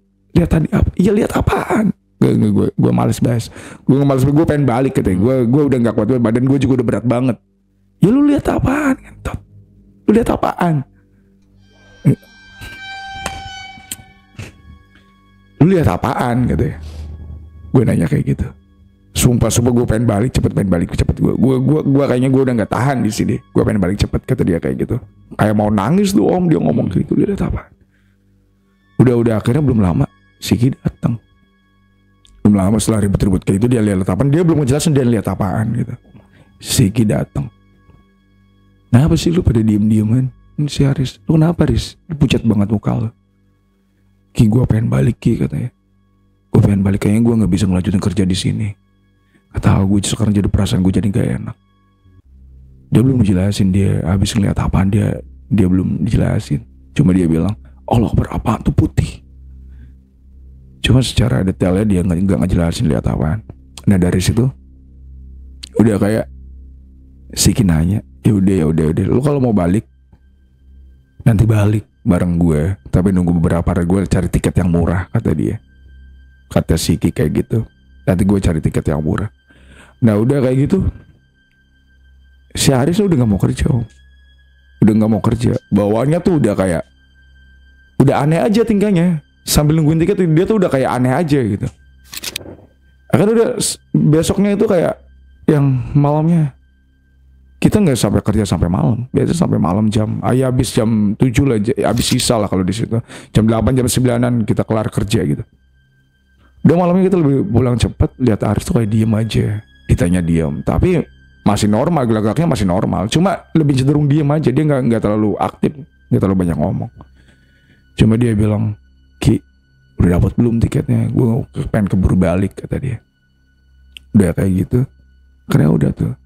tadi apa? Iya lihat apaan? Gue males bahas. Gue pengen balik katanya. Gue udah gak kuat, badan gue juga udah berat banget. Ya lu lihat apaan? Lu lihat apaan? Lu lihat apaan katanya. Gue nanya kayak gitu. Sumpah gue pengen balik cepet, gue kayaknya gue udah nggak tahan di sini, gue pengen balik cepet, kata dia kayak gitu. Kayak mau nangis tuh om, dia ngomong kayak gitu. Dia lihat apa? Udah akhirnya belum lama Siki datang. Belum lama setelah ribut-ribut kayak itu, dia lihat apaan, dia belum ngejelasin dia lihat apaan gitu. Siki datang. Nah apa sih lu pada diem-dieman? Ini si Haris, lu kenapa Riz? Pucat banget muka lu. Ki gue pengen balik Ki, katanya. Gue pengen balik, kayaknya gue nggak bisa ngelanjutin kerja di sini. Kata gue sekarang jadi perasaan gue jadi gak enak. Dia belum dijelasin, dia habis ngeliat apaan, dia belum dijelasin. Cuma dia bilang, Allah berapa tuh putih. Cuma secara detailnya dia nggak ngejelasin lihat apaan. Nah dari situ udah kayak Siki nanya, ya udah, lu kalau mau balik nanti balik bareng gue, tapi nunggu beberapa hari, gue cari tiket yang murah, kata dia. Kata Siki kayak gitu. Nanti gue cari tiket yang murah. Nah udah kayak gitu, si Haris udah gak mau kerja om. Udah gak mau kerja. Bawaannya tuh udah kayak, udah aneh aja tingkahnya. Sambil nungguin tiket dia tuh udah kayak aneh aja gitu. Akhirnya udah besoknya itu kayak yang malamnya kita nggak sampai kerja sampai malam. Biasanya sampai malam jam, habis jam 7 lah, habis sisa lah kalau di situ. Jam 8 jam 9-an kita kelar kerja gitu. Udah malamnya kita lebih pulang cepat. Lihat Haris tuh kayak diem aja. Ditanya diem, tapi masih normal, gerak-geraknya masih normal. Cuma lebih cenderung diem aja. Dia nggak terlalu aktif, nggak terlalu banyak ngomong. Cuma dia bilang, Ki, udah dapat belum tiketnya? Gue pengen keburu balik, kata dia. Udah kayak gitu. Karena udah tuh.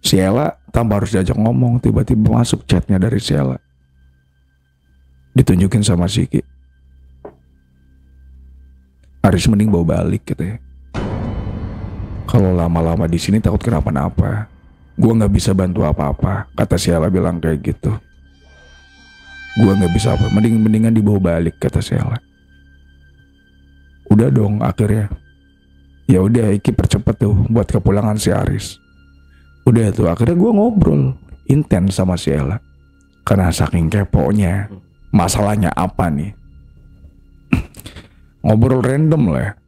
Si Ella tanpa harus diajak ngomong, tiba-tiba masuk chatnya dari si Ella. Ditunjukin sama Siki. Haris mending bawa balik, katanya. Kalau lama-lama di sini takut kenapa-napa. Gue nggak bisa bantu apa-apa, kata si Ella bilang kayak gitu. Gue nggak bisa apa, mendingan dibawa balik, kata si Ella. Udah dong akhirnya. Ya udah, Iki percepat tuh buat kepulangan si Haris. Udah tuh akhirnya gue ngobrol intens sama si Ella. Karena saking keponya, masalahnya apa nih? Ngobrol random lah.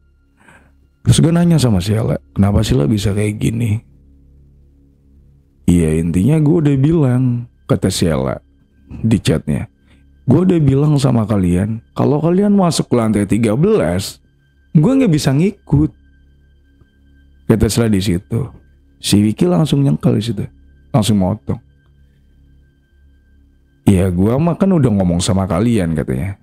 Terus gue nanya sama si Ella, kenapa sih lo bisa kayak gini? Iya intinya gue udah bilang, kata si Ella di chatnya. Gue udah bilang sama kalian, kalau kalian masuk ke lantai 13, gue gak bisa ngikut. Kata Sela di situ. Si Wiki langsung nyengkel di situ, langsung motong. Iya gue mah kan udah ngomong sama kalian, katanya.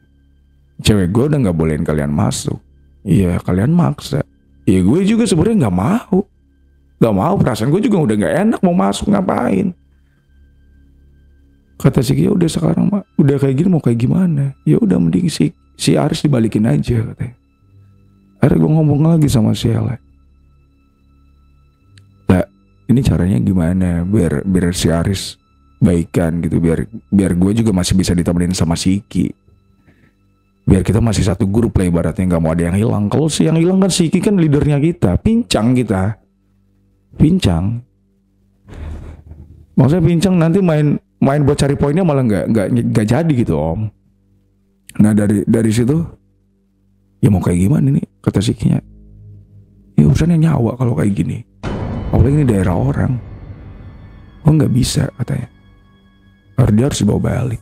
Cewek gue udah gak bolehin kalian masuk. Iya kalian maksa. Iya gue juga sebenarnya gak mau. Gak mau, perasaan gue juga udah gak enak mau masuk, ngapain. Kata si ya udah sekarang mah udah kayak gini mau kayak gimana. Ya udah mending si Haris dibalikin aja, katanya. Akhirnya gue ngomong lagi sama si Ella. Lah ini caranya gimana biar si Haris baikan gitu, biar gue juga masih bisa ditemenin sama Siki. Biar kita masih satu grup lah ibaratnya, nggak mau ada yang hilang. Kalau si yang hilang kan Siki kan leadernya kita, pincang kita, pincang. Maksudnya pincang nanti main buat cari poinnya malah nggak jadi gitu om. Nah dari situ ya mau kayak gimana nih, kata Sikinya. Ya urusannya nyawa kalau kayak gini. Apalagi ini daerah orang. Oh nggak bisa, katanya. Dia harus dibawa balik.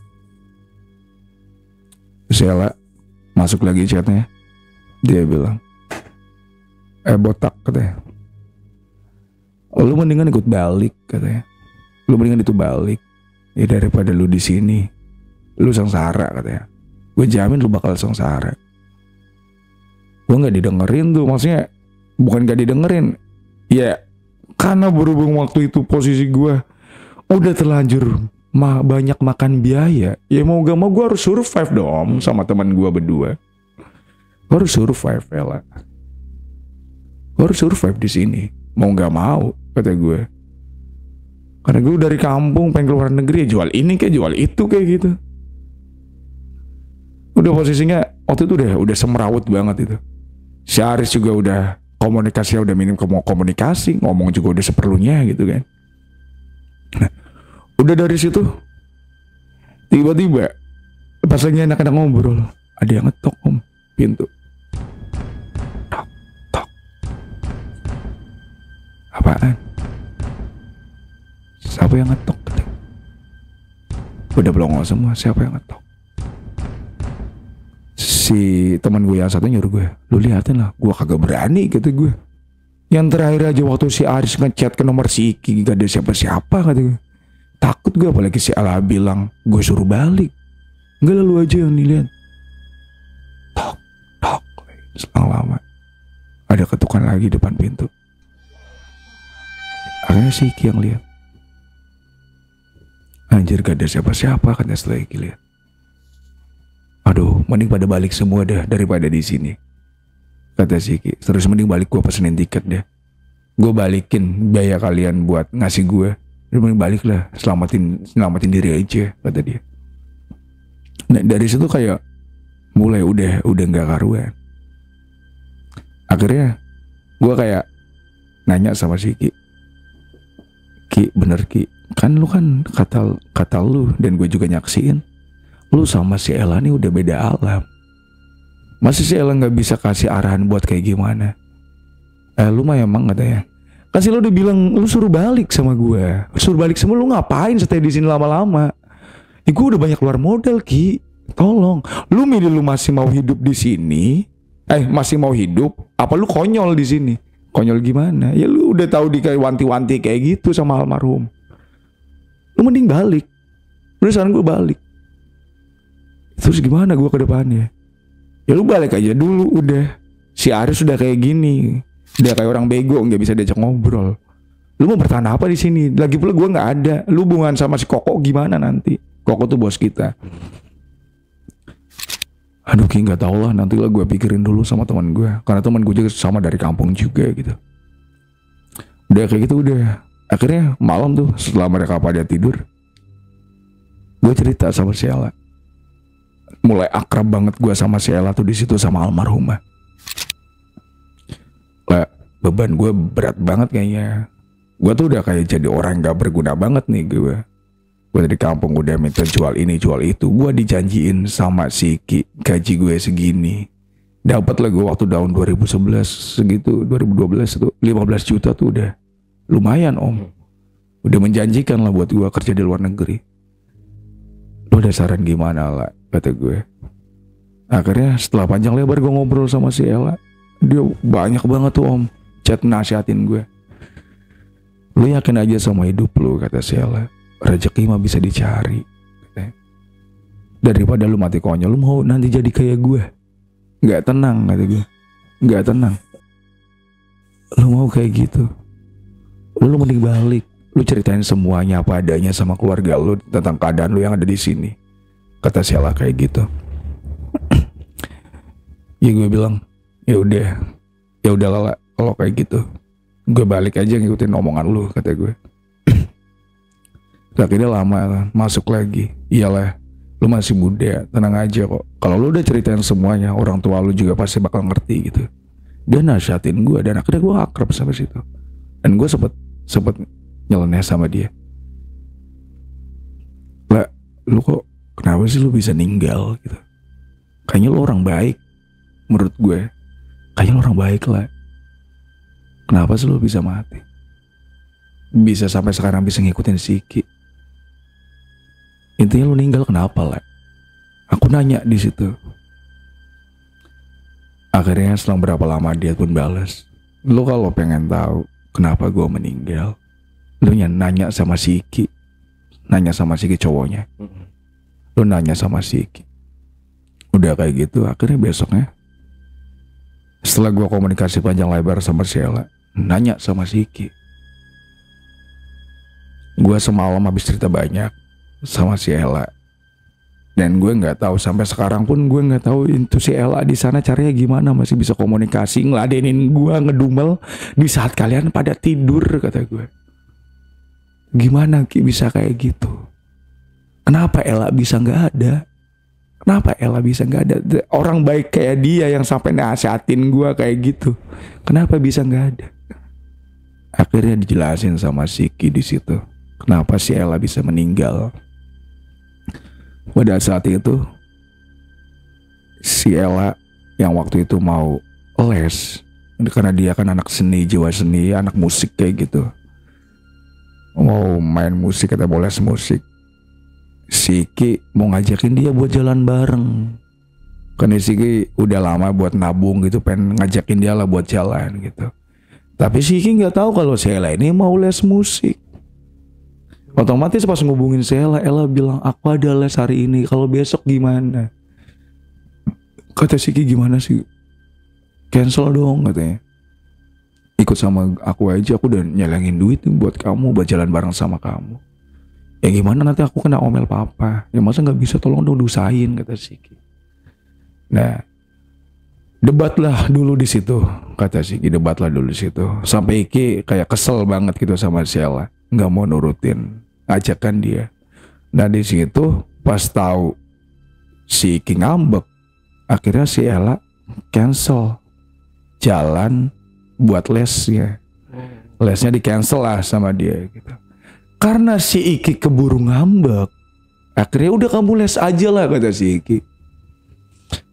Sela masuk lagi chatnya. Dia bilang, botak, katanya. Lu mendingan ikut balik, katanya. Lu mendingan itu balik. Ya daripada lu di sini, lu sengsara, katanya. Gue jamin lu bakal sengsara. Gue nggak didengerin tuh, maksudnya bukan nggak didengerin. Ya karena berhubung waktu itu posisi gue udah terlanjur banyak makan biaya, ya mau gak mau gue harus survive dong sama teman gue berdua. Gue harus survive, Ella. Gue harus survive di sini, mau gak mau, kata gue. Karena gue dari kampung pengen keluar negeri, ya jual ini kayak jual itu kayak gitu. Udah posisinya waktu itu udah semrawut banget itu. Si Haris juga udah komunikasinya udah minim komunikasi, ngomong juga udah seperlunya gitu kan. Nah, udah dari situ tiba-tiba pas lagi enak-enak ngobrol, ada yang ngetok om pintu. Tok tok Apaan? Siapa yang ngetok? Udah belum semua, siapa yang ngetok? Si teman gue yang satu nyuruh gue, lu liatin lah, gue kagak berani kata gue. Yang terakhir aja waktu si Aris ngechat ke nomor si Iki, gak ada siapa-siapa kata gue. Takut gue, apalagi si Ala bilang gue suruh balik. Enggak lah, lu aja yang dilihat. Tok, tok. Selang lama ada ketukan lagi depan pintu. Akhirnya si Iki yang lihat. Anjir, gak ada siapa-siapa kata setelah Iki lihat. Aduh, mending pada balik semua dah daripada di sini, kata si Iki. Terus mending balik, gue pesenin tiket deh. Gue balikin biaya kalian buat ngasih gue. Mending balik lah, selamatin diri aja, kata dia. Nah dari situ kayak mulai udah nggak karuan. Akhirnya gue kayak nanya sama si Ki, Ki bener Ki, kan lu kan kata lu dan gue juga nyaksiin, lu sama si Ella nih udah beda alam. Masa si Ella nggak bisa kasih arahan buat kayak gimana? Lu mah emang katanya. Kasih lu udah bilang lu suruh balik sama gue, suruh balik semua, lu ngapain stay di sini lama-lama? Gue udah banyak keluar modal Ki, tolong. Lu milih lu masih mau hidup di sini, masih mau hidup, apa lu konyol di sini? Konyol gimana? Ya lu udah tahu di kayak wanti-wanti kayak gitu sama almarhum. Lu mending balik. Udah sekarang gue balik. Terus gimana gue ke depannya? Ya lu balik aja dulu udah. Si Aris udah kayak gini, udah kayak orang bego, nggak bisa diajak ngobrol. Lu mau bertahan apa di sini? Lagi pula gue nggak ada. Lu hubungan sama si Koko gimana nanti? Koko tuh bos kita. Aduh Ki, nggak tau lah, nanti lah gue pikirin dulu sama teman gue, karena teman gue juga sama dari kampung juga gitu. Udah kayak gitu udah. Akhirnya malam tuh setelah mereka pada tidur, gue cerita sama si Ella. Mulai akrab banget gue sama si Ella tuh di situ sama almarhumah. Lah beban gue berat banget kayaknya. Gue tuh udah kayak jadi orang gak berguna banget nih gue. Gue dari kampung udah minta jual ini jual itu. Gue dijanjiin sama si Ki gaji gue segini. Dapat lah gue waktu tahun 2011 segitu, 2012 itu 15 juta tuh udah lumayan om. Udah menjanjikan lah buat gue kerja di luar negeri. Lo ada saran gimana lah, kata gue. Akhirnya setelah panjang lebar gue ngobrol sama si Ella, dia banyak banget tuh om chat nasihatin gue. Lu yakin aja sama hidup lu, kata si Ella. Rezeki mah bisa dicari. Daripada lu mati konyol, lu mau nanti jadi kayak gue. Gak tenang, kata gue. Gak tenang. Lu mau kayak gitu, lu mending balik. Lu ceritain semuanya apa adanya sama keluarga lu tentang keadaan lu yang ada di sini, kata si Ella kayak gitu. Ya gue bilang, ya udah lah kalau kayak gitu, gue balik aja ngikutin omongan lu, kata gue. Akhirnya lama lah, masuk lagi. Iyalah, lu masih muda, tenang aja kok. Kalau lu udah ceritain semuanya, orang tua lu juga pasti bakal ngerti gitu. Dia nasihatin gue dan akhirnya gue akrab sampai situ. Dan gue sempet nyeleneh sama dia. Lah, lu kok kenapa sih lu bisa ninggal gitu? Kayaknya lu orang baik. Menurut gue, kayaknya lu orang baik lah. Kenapa sih lu bisa mati? Bisa sampai sekarang bisa ngikutin Siki. Intinya lu ninggal kenapa lah? Aku nanya di situ. Akhirnya selang berapa lama dia pun balas, lu kalau pengen tahu kenapa gue meninggal, lu nanya sama Siki. Nanya sama Siki cowoknya. Lu nanya sama Siki. Udah kayak gitu, akhirnya besoknya setelah gue komunikasi panjang lebar sama Sheila, nanya sama Siki. Gue semalam habis cerita banyak sama si Ella, dan gue nggak tahu sampai sekarang pun gue nggak tahu itu si Ella di sana caranya gimana masih bisa komunikasi ngeladenin gue ngedumel di saat kalian pada tidur, kata gue. Gimana Ki bisa kayak gitu? Kenapa Ella bisa nggak ada? Kenapa Ella bisa nggak ada? Orang baik kayak dia yang sampai nasihatin gue kayak gitu, kenapa bisa nggak ada? Akhirnya dijelasin sama Siki di situ kenapa si Ella bisa meninggal. Pada saat itu si Ella yang waktu itu mau les karena dia kan anak seni, jiwa seni, anak musik kayak gitu. Mau main musik atau mau les musik. Si Iki mau ngajakin dia buat jalan bareng. Karena si Iki udah lama buat nabung gitu, pengen ngajakin dia lah buat jalan gitu. Tapi si Iki nggak tahu kalau si Ella ini mau les musik. Otomatis pas ngubungin si Ella bilang, aku ada les hari ini, kalau besok gimana? Kata si Iki, gimana sih? Cancel dong katanya. Ikut sama aku aja, aku udah nyelengin duit buat kamu, buat jalan bareng sama kamu. Ya gimana nanti aku kena omel papa? Ya masa nggak bisa, tolong dong diusahain, kata si Iki. Nah, debatlah dulu di situ, kata si Iki, debatlah dulu di situ. Sampai Iki kayak kesel banget gitu sama si Ella, nggak mau nurutin ajakan dia. Nah di situ pas tahu si Iki ngambek, akhirnya si Ella cancel jalan buat lesnya. Lesnya di cancel lah sama dia gitu. Karena si Iki keburu ngambek, akhirnya udah kamu les aja lah, kata si Iki.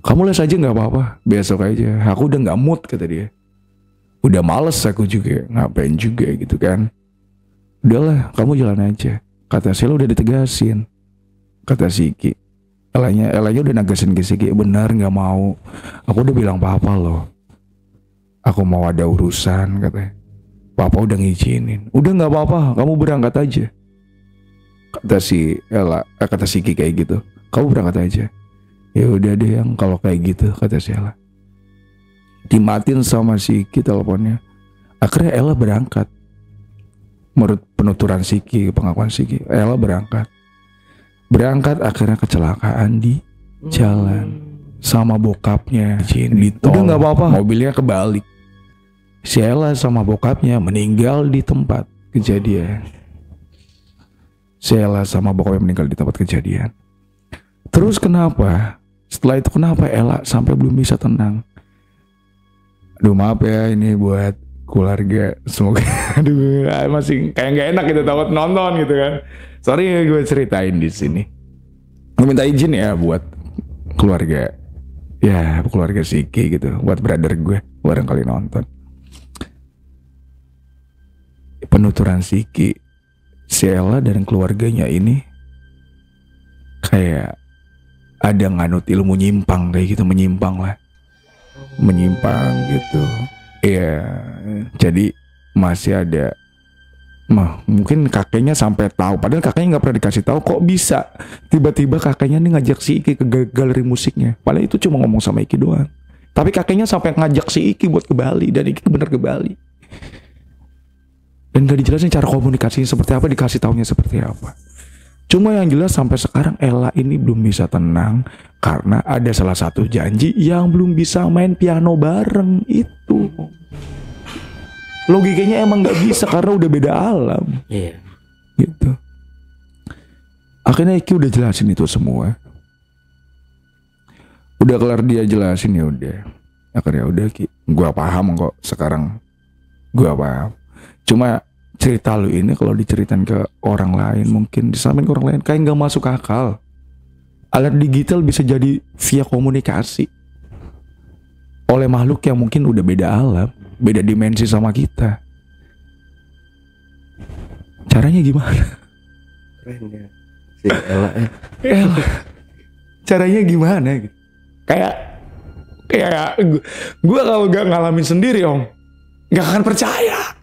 Kamu les aja nggak apa-apa, besok aja. Aku udah nggak mood, kata dia. Udah males aku juga, ngapain juga gitu kan. Udahlah, kamu jalan aja. Kata Sela udah ditegasin. Kata si Iki. Elanya udah nagasin ke si Iki. Benar nggak mau. Aku udah bilang papa loh. Aku mau ada urusan, katanya. Papa udah ngizinin. Udah nggak apa-apa, kamu berangkat aja. Kata si kata si Iki kayak gitu. Kamu berangkat aja. Ya udah deh yang kalau kayak gitu, kata si Ella. Dimatiin sama si Iki teleponnya. Akhirnya Ella berangkat. Menurut penuturan si Iki, pengakuan si Iki, Ella berangkat. Berangkat akhirnya kecelakaan di jalan sama bokapnya. Di tol. Udah nggak apa-apa, mobilnya kebalik. Si Ella sama bokapnya meninggal di tempat kejadian. Si Ella sama bokapnya meninggal di tempat kejadian. Terus kenapa? Setelah itu kenapa Ella sampai belum bisa tenang? Aduh maaf ya, ini buat keluarga, semoga aduh masih kayak nggak enak gitu, takut nonton gitu kan. Sorry gue ceritain di sini. Gue minta izin ya buat keluarga, ya keluarga si Iki gitu, buat brother gue barangkali nonton. Penuturan si Iki, si Ella dan keluarganya ini kayak ada nganut ilmu nyimpang kayak gitu, menyimpang gitu. Iya, jadi masih ada, mungkin kakeknya sampai tahu, padahal kakeknya nggak pernah dikasih tahu. Kok bisa tiba-tiba kakeknya nih ngajak si Iki ke galeri musiknya? Padahal itu cuma ngomong sama Iki doang. Tapi kakeknya sampai ngajak si Iki buat ke Bali, dan Iki bener ke Bali. Dan gak dijelasin cara komunikasinya seperti apa, dikasih taunya seperti apa. Cuma yang jelas sampai sekarang Ella ini belum bisa tenang karena ada salah satu janji yang belum bisa main piano bareng itu. Logikanya emang gak bisa karena udah beda alam. Iya. Gitu. Akhirnya Iki udah jelasin itu semua. Udah kelar dia jelasin, ya udah. Akhirnya udah Ki, gua paham kok sekarang. Gua paham. Cuma cerita lu ini kalau diceritain ke orang lain, mungkin disampaikan ke orang lain kayak nggak masuk akal. Alat digital bisa jadi via komunikasi oleh makhluk yang mungkin udah beda alam, beda dimensi sama kita. Caranya gimana? Keren ya si Ella. Caranya gimana? Kayak gue kalau gak ngalamin sendiri om, gak akan percaya.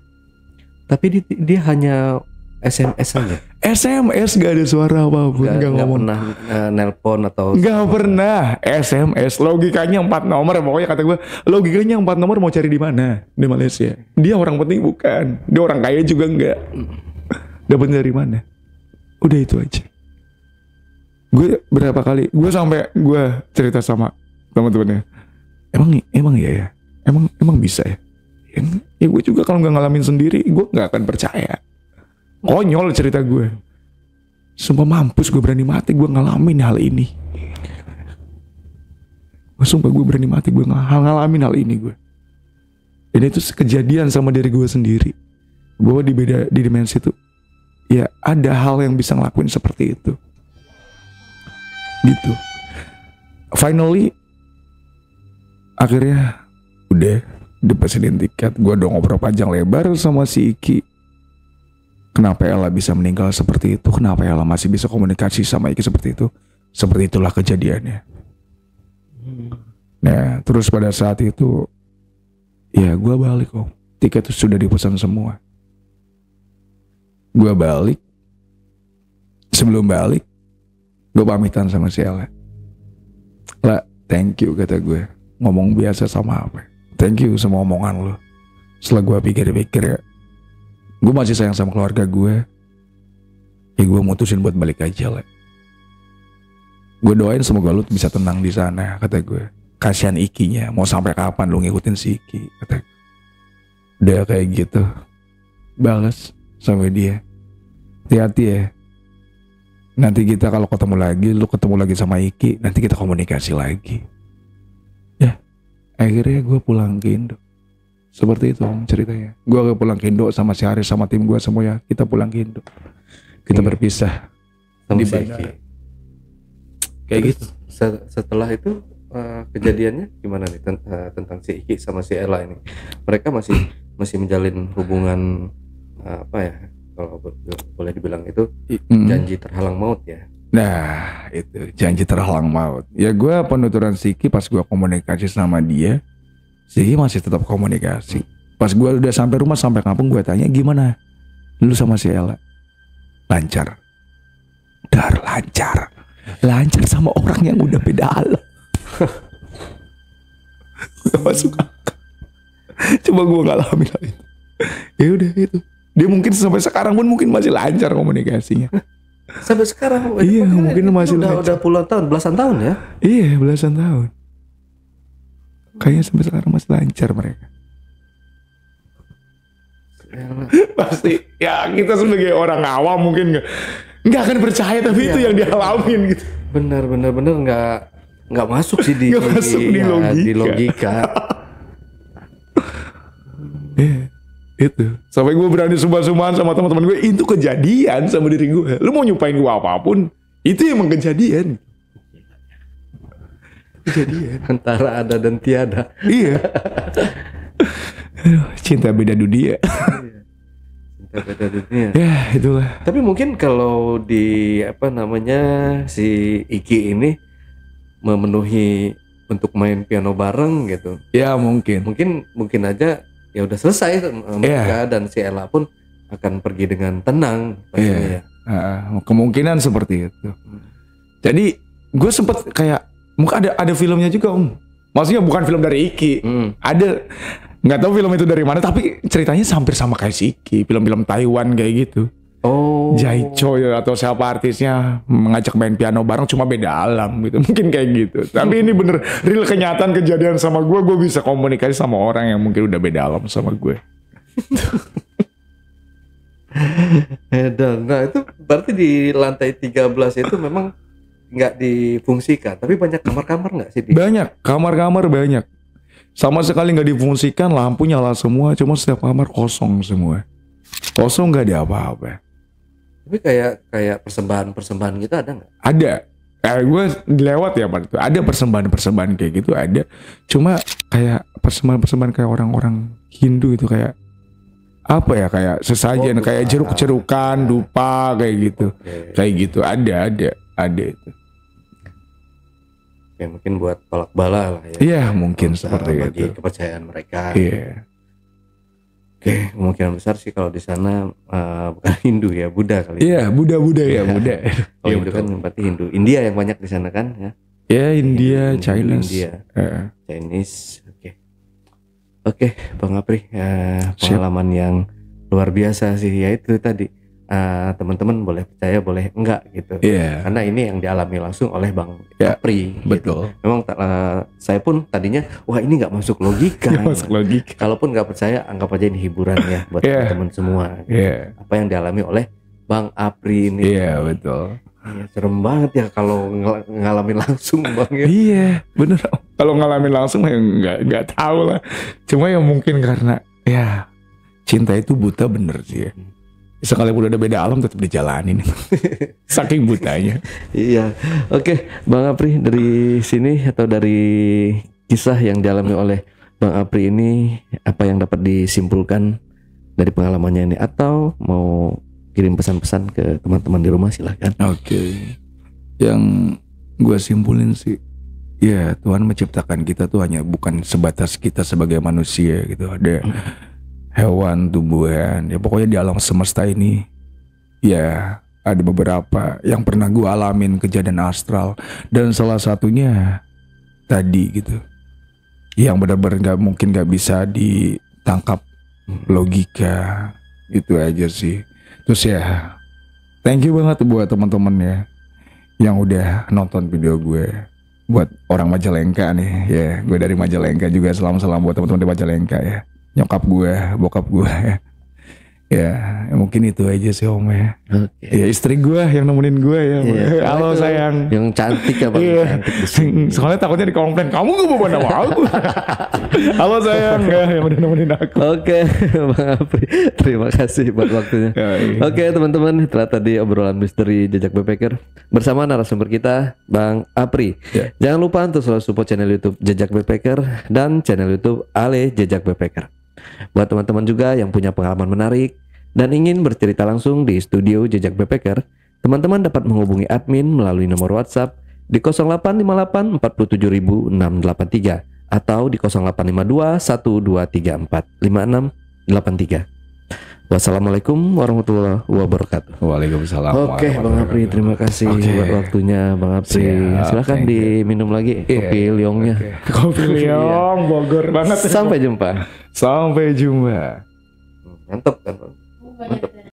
Tapi dia hanya SMS aja. SMS gak ada suara apapun, gak ngomong. Pernah nelpon atau gak pernah SMS. Logikanya 4 nomor, pokoknya kata gue logikanya 4 nomor mau cari di mana di Malaysia. Dia orang penting bukan, dia orang kaya juga enggak. Dapat dari mana? Udah itu aja. Gue berapa kali gue sampai gue cerita sama teman-temannya, emang iya ya, emang bisa ya. Ya gue juga kalau nggak ngalamin sendiri gue nggak akan percaya. Konyol cerita gue. Sumpah mampus gue berani mati gue ngalamin hal ini. Sumpah gue berani mati gue ngalamin hal ini gue. Dan itu kejadian sama diri gue sendiri. Gue di dimensi itu. Ya ada hal yang bisa ngelakuin seperti itu. Gitu. Finally akhirnya udah dipesenin tiket. Gue udah ngobrol panjang lebar sama si Iki. Kenapa Ella bisa meninggal seperti itu? Kenapa Ella masih bisa komunikasi sama Iki seperti itu? Seperti itulah kejadiannya. Nah, terus pada saat itu, ya gue balik kok. Tiket itu sudah dipesan semua. Gue balik. Sebelum balik, gue pamitan sama si Ella. Lah, thank you kata gue. Ngomong biasa sama apa? Thank you sama omongan lo. Setelah gue pikir-pikir ya, gue masih sayang sama keluarga gue. Ya gue mutusin buat balik aja lah. Gue doain semoga lu bisa tenang di sana, kata gue. Kasihan Ikinya, mau sampai kapan lu ngikutin si Iki, kata gue. Udah kayak gitu, balas sama dia. Hati-hati ya. Nanti kita kalau ketemu lagi, lu ketemu lagi sama Iki, nanti kita komunikasi lagi. Ya, akhirnya gue pulang ke Indo. Seperti itu ceritanya. Gue pulang ke Indo sama si Haris sama tim gue semuanya. Kita pulang ke Indo. Kita berpisah sama di si bandara. Iki. Kayak Terus, gitu. Setelah itu kejadiannya gimana nih tentang si Iki sama si Ella ini? Mereka masih menjalin hubungan apa ya? Kalau boleh dibilang itu janji terhalang maut ya. Nah itu janji terhalang maut. Ya gue penuturan si Iki pas gue komunikasi sama dia. Si Iki masih tetap komunikasi. Pas gue udah sampai rumah sampai kampung gue tanya gimana lu sama si Ella? Lancar. Dar lancar. Lancar sama orang yang udah beda alam. Gak masuk akal. Coba gue ngalamin lagi. Ya udah itu. Dia mungkin sampai sekarang pun mungkin masih lancar komunikasinya. Sampai sekarang Iya, mungkin masih udah puluhan tahun, belasan tahun ya. Iya, belasan tahun. Kayaknya sampai sekarang masih lancar mereka. Pasti ya kita sebagai orang awam mungkin nggak akan percaya, tapi itu yang dialamin gitu. Benar nggak masuk sih di Nggak masuk di logika. Itu sampai gue berani sumpah-sumpahan sama teman-teman gue, itu kejadian sama diri gue. Lu mau nyumpain gue apapun, itu emang kejadian. Antara ada dan tiada. Iya. Cinta beda dunia. Cinta beda dunia. Ya itulah. Tapi mungkin kalau di si Iki ini memenuhi untuk main piano bareng gitu. Ya mungkin aja ya udah selesai mereka dan si Ella pun akan pergi dengan tenang. Iya. Kemungkinan seperti itu. Jadi gue sempet kayak mungkin ada filmnya juga Maksudnya bukan film dari Iki. Ada, nggak tahu film itu dari mana, tapi ceritanya hampir sama kayak si Iki. Film-film Taiwan kayak gitu. Oh. Jaicho ya, atau siapa artisnya mengajak main piano bareng cuma beda alam gitu. Mungkin kayak gitu. Tapi ini bener real kenyataan kejadian sama gue bisa komunikasi sama orang yang mungkin udah beda alam sama gue. Nah itu berarti di lantai 13 itu memang nggak difungsikan, tapi banyak kamar-kamar nggak sih? Banyak, kamar-kamar banyak. Sama sekali nggak difungsikan, lampu nyala semua, cuma setiap kamar kosong semua. Kosong, nggak ada apa-apa. Tapi kayak persembahan gitu ada nggak? Ada. Gue lewat ya Pak. Ada persembahan kayak gitu ada. Cuma kayak persembahan kayak orang-orang Hindu itu kayak apa ya, kayak sesajen, kayak jeruk-jerukan, dupa kayak gitu. Okay. Kayak gitu ada itu. Ya mungkin buat tolak bala lah ya. Iya mungkin seperti bagi itu. kepercayaan mereka. Iya. Oke, kemungkinan besar sih kalau di sana bukan Hindu ya, Buddha kali. Iya, Buddha ya, Buddha. Kalau Hindu kan berarti Hindu. India yang banyak di sana kan ya? Ya, India, Chinese. India. Chinese. Oke, Bang Apri, pengalaman yang luar biasa sih, ya itu tadi. Teman-teman boleh percaya, boleh enggak gitu. Iya. Karena ini yang dialami langsung oleh Bang Ya, Apri. betul. Gitu. Memang saya pun tadinya, wah ini nggak masuk logika. Nggak masuk logika. Kalaupun nggak percaya, anggap aja ini hiburan ya buat teman-teman semua. Iya. Apa yang dialami oleh Bang Apri ini. Iya, betul. Iya, serem banget ya kalau ngalamin langsung Bang ya. Iya, bener. Kalau ngalamin langsung ya nggak tahu lah. Cuma ya mungkin karena ya cinta itu buta bener sih ya. Sekali udah ada beda alam tetap dijalanin. Saking butanya. Iya. Oke, Bang Apri, dari sini atau dari kisah yang dialami oleh Bang Apri ini apa yang dapat disimpulkan dari pengalamannya ini, atau mau kirim pesan-pesan ke teman-teman di rumah, silahkan. Oke. Yang gue simpulin sih, ya Tuhan menciptakan kita tuh hanya bukan sebatas kita sebagai manusia gitu. Ada hewan, tumbuhan, ya pokoknya di alam semesta ini ya ada beberapa yang pernah gue alamin kejadian astral, dan salah satunya tadi gitu, yang benar-benar gak bisa ditangkap logika. Itu aja sih. Terus ya thank you banget buat teman-teman ya yang udah nonton video gue. Buat orang Majalengka nih ya, gue dari Majalengka juga, salam-salam buat teman-teman di Majalengka ya, nyokap gue, bokap gue ya. Ya mungkin itu aja sih Om ya. Ya istri gue yang nemenin gue ya. Halo sayang. Yang cantik ya Bang. Cantik di sini. Soalnya takutnya dikomplain, kamu gak bawa nama aku. Halo sayang ya, yang udah nemenin aku. Oke, Bang Apri, terima kasih buat waktunya. Oke teman-teman, itulah tadi obrolan misteri Jejak Backpacker bersama narasumber kita Bang Apri. Jangan lupa untuk selalu support channel YouTube Jejak Backpacker dan channel YouTube Ale Jejak Backpacker. Buat teman-teman juga yang punya pengalaman menarik dan ingin bercerita langsung di studio Jejak Backpacker, teman-teman dapat menghubungi admin melalui nomor WhatsApp di 0858 47683 atau di 0852 1234 5683. Wassalamualaikum warahmatullahi wabarakatuh. Waalaikumsalam. Oke Bang Apri, terima kasih buat waktunya Bang Apri. Silahkan diminum lagi kopi liongnya. Kopi liong Bogor banget. Sampai jumpa. Sampai jumpa. Mantap kan Bang? Mantap.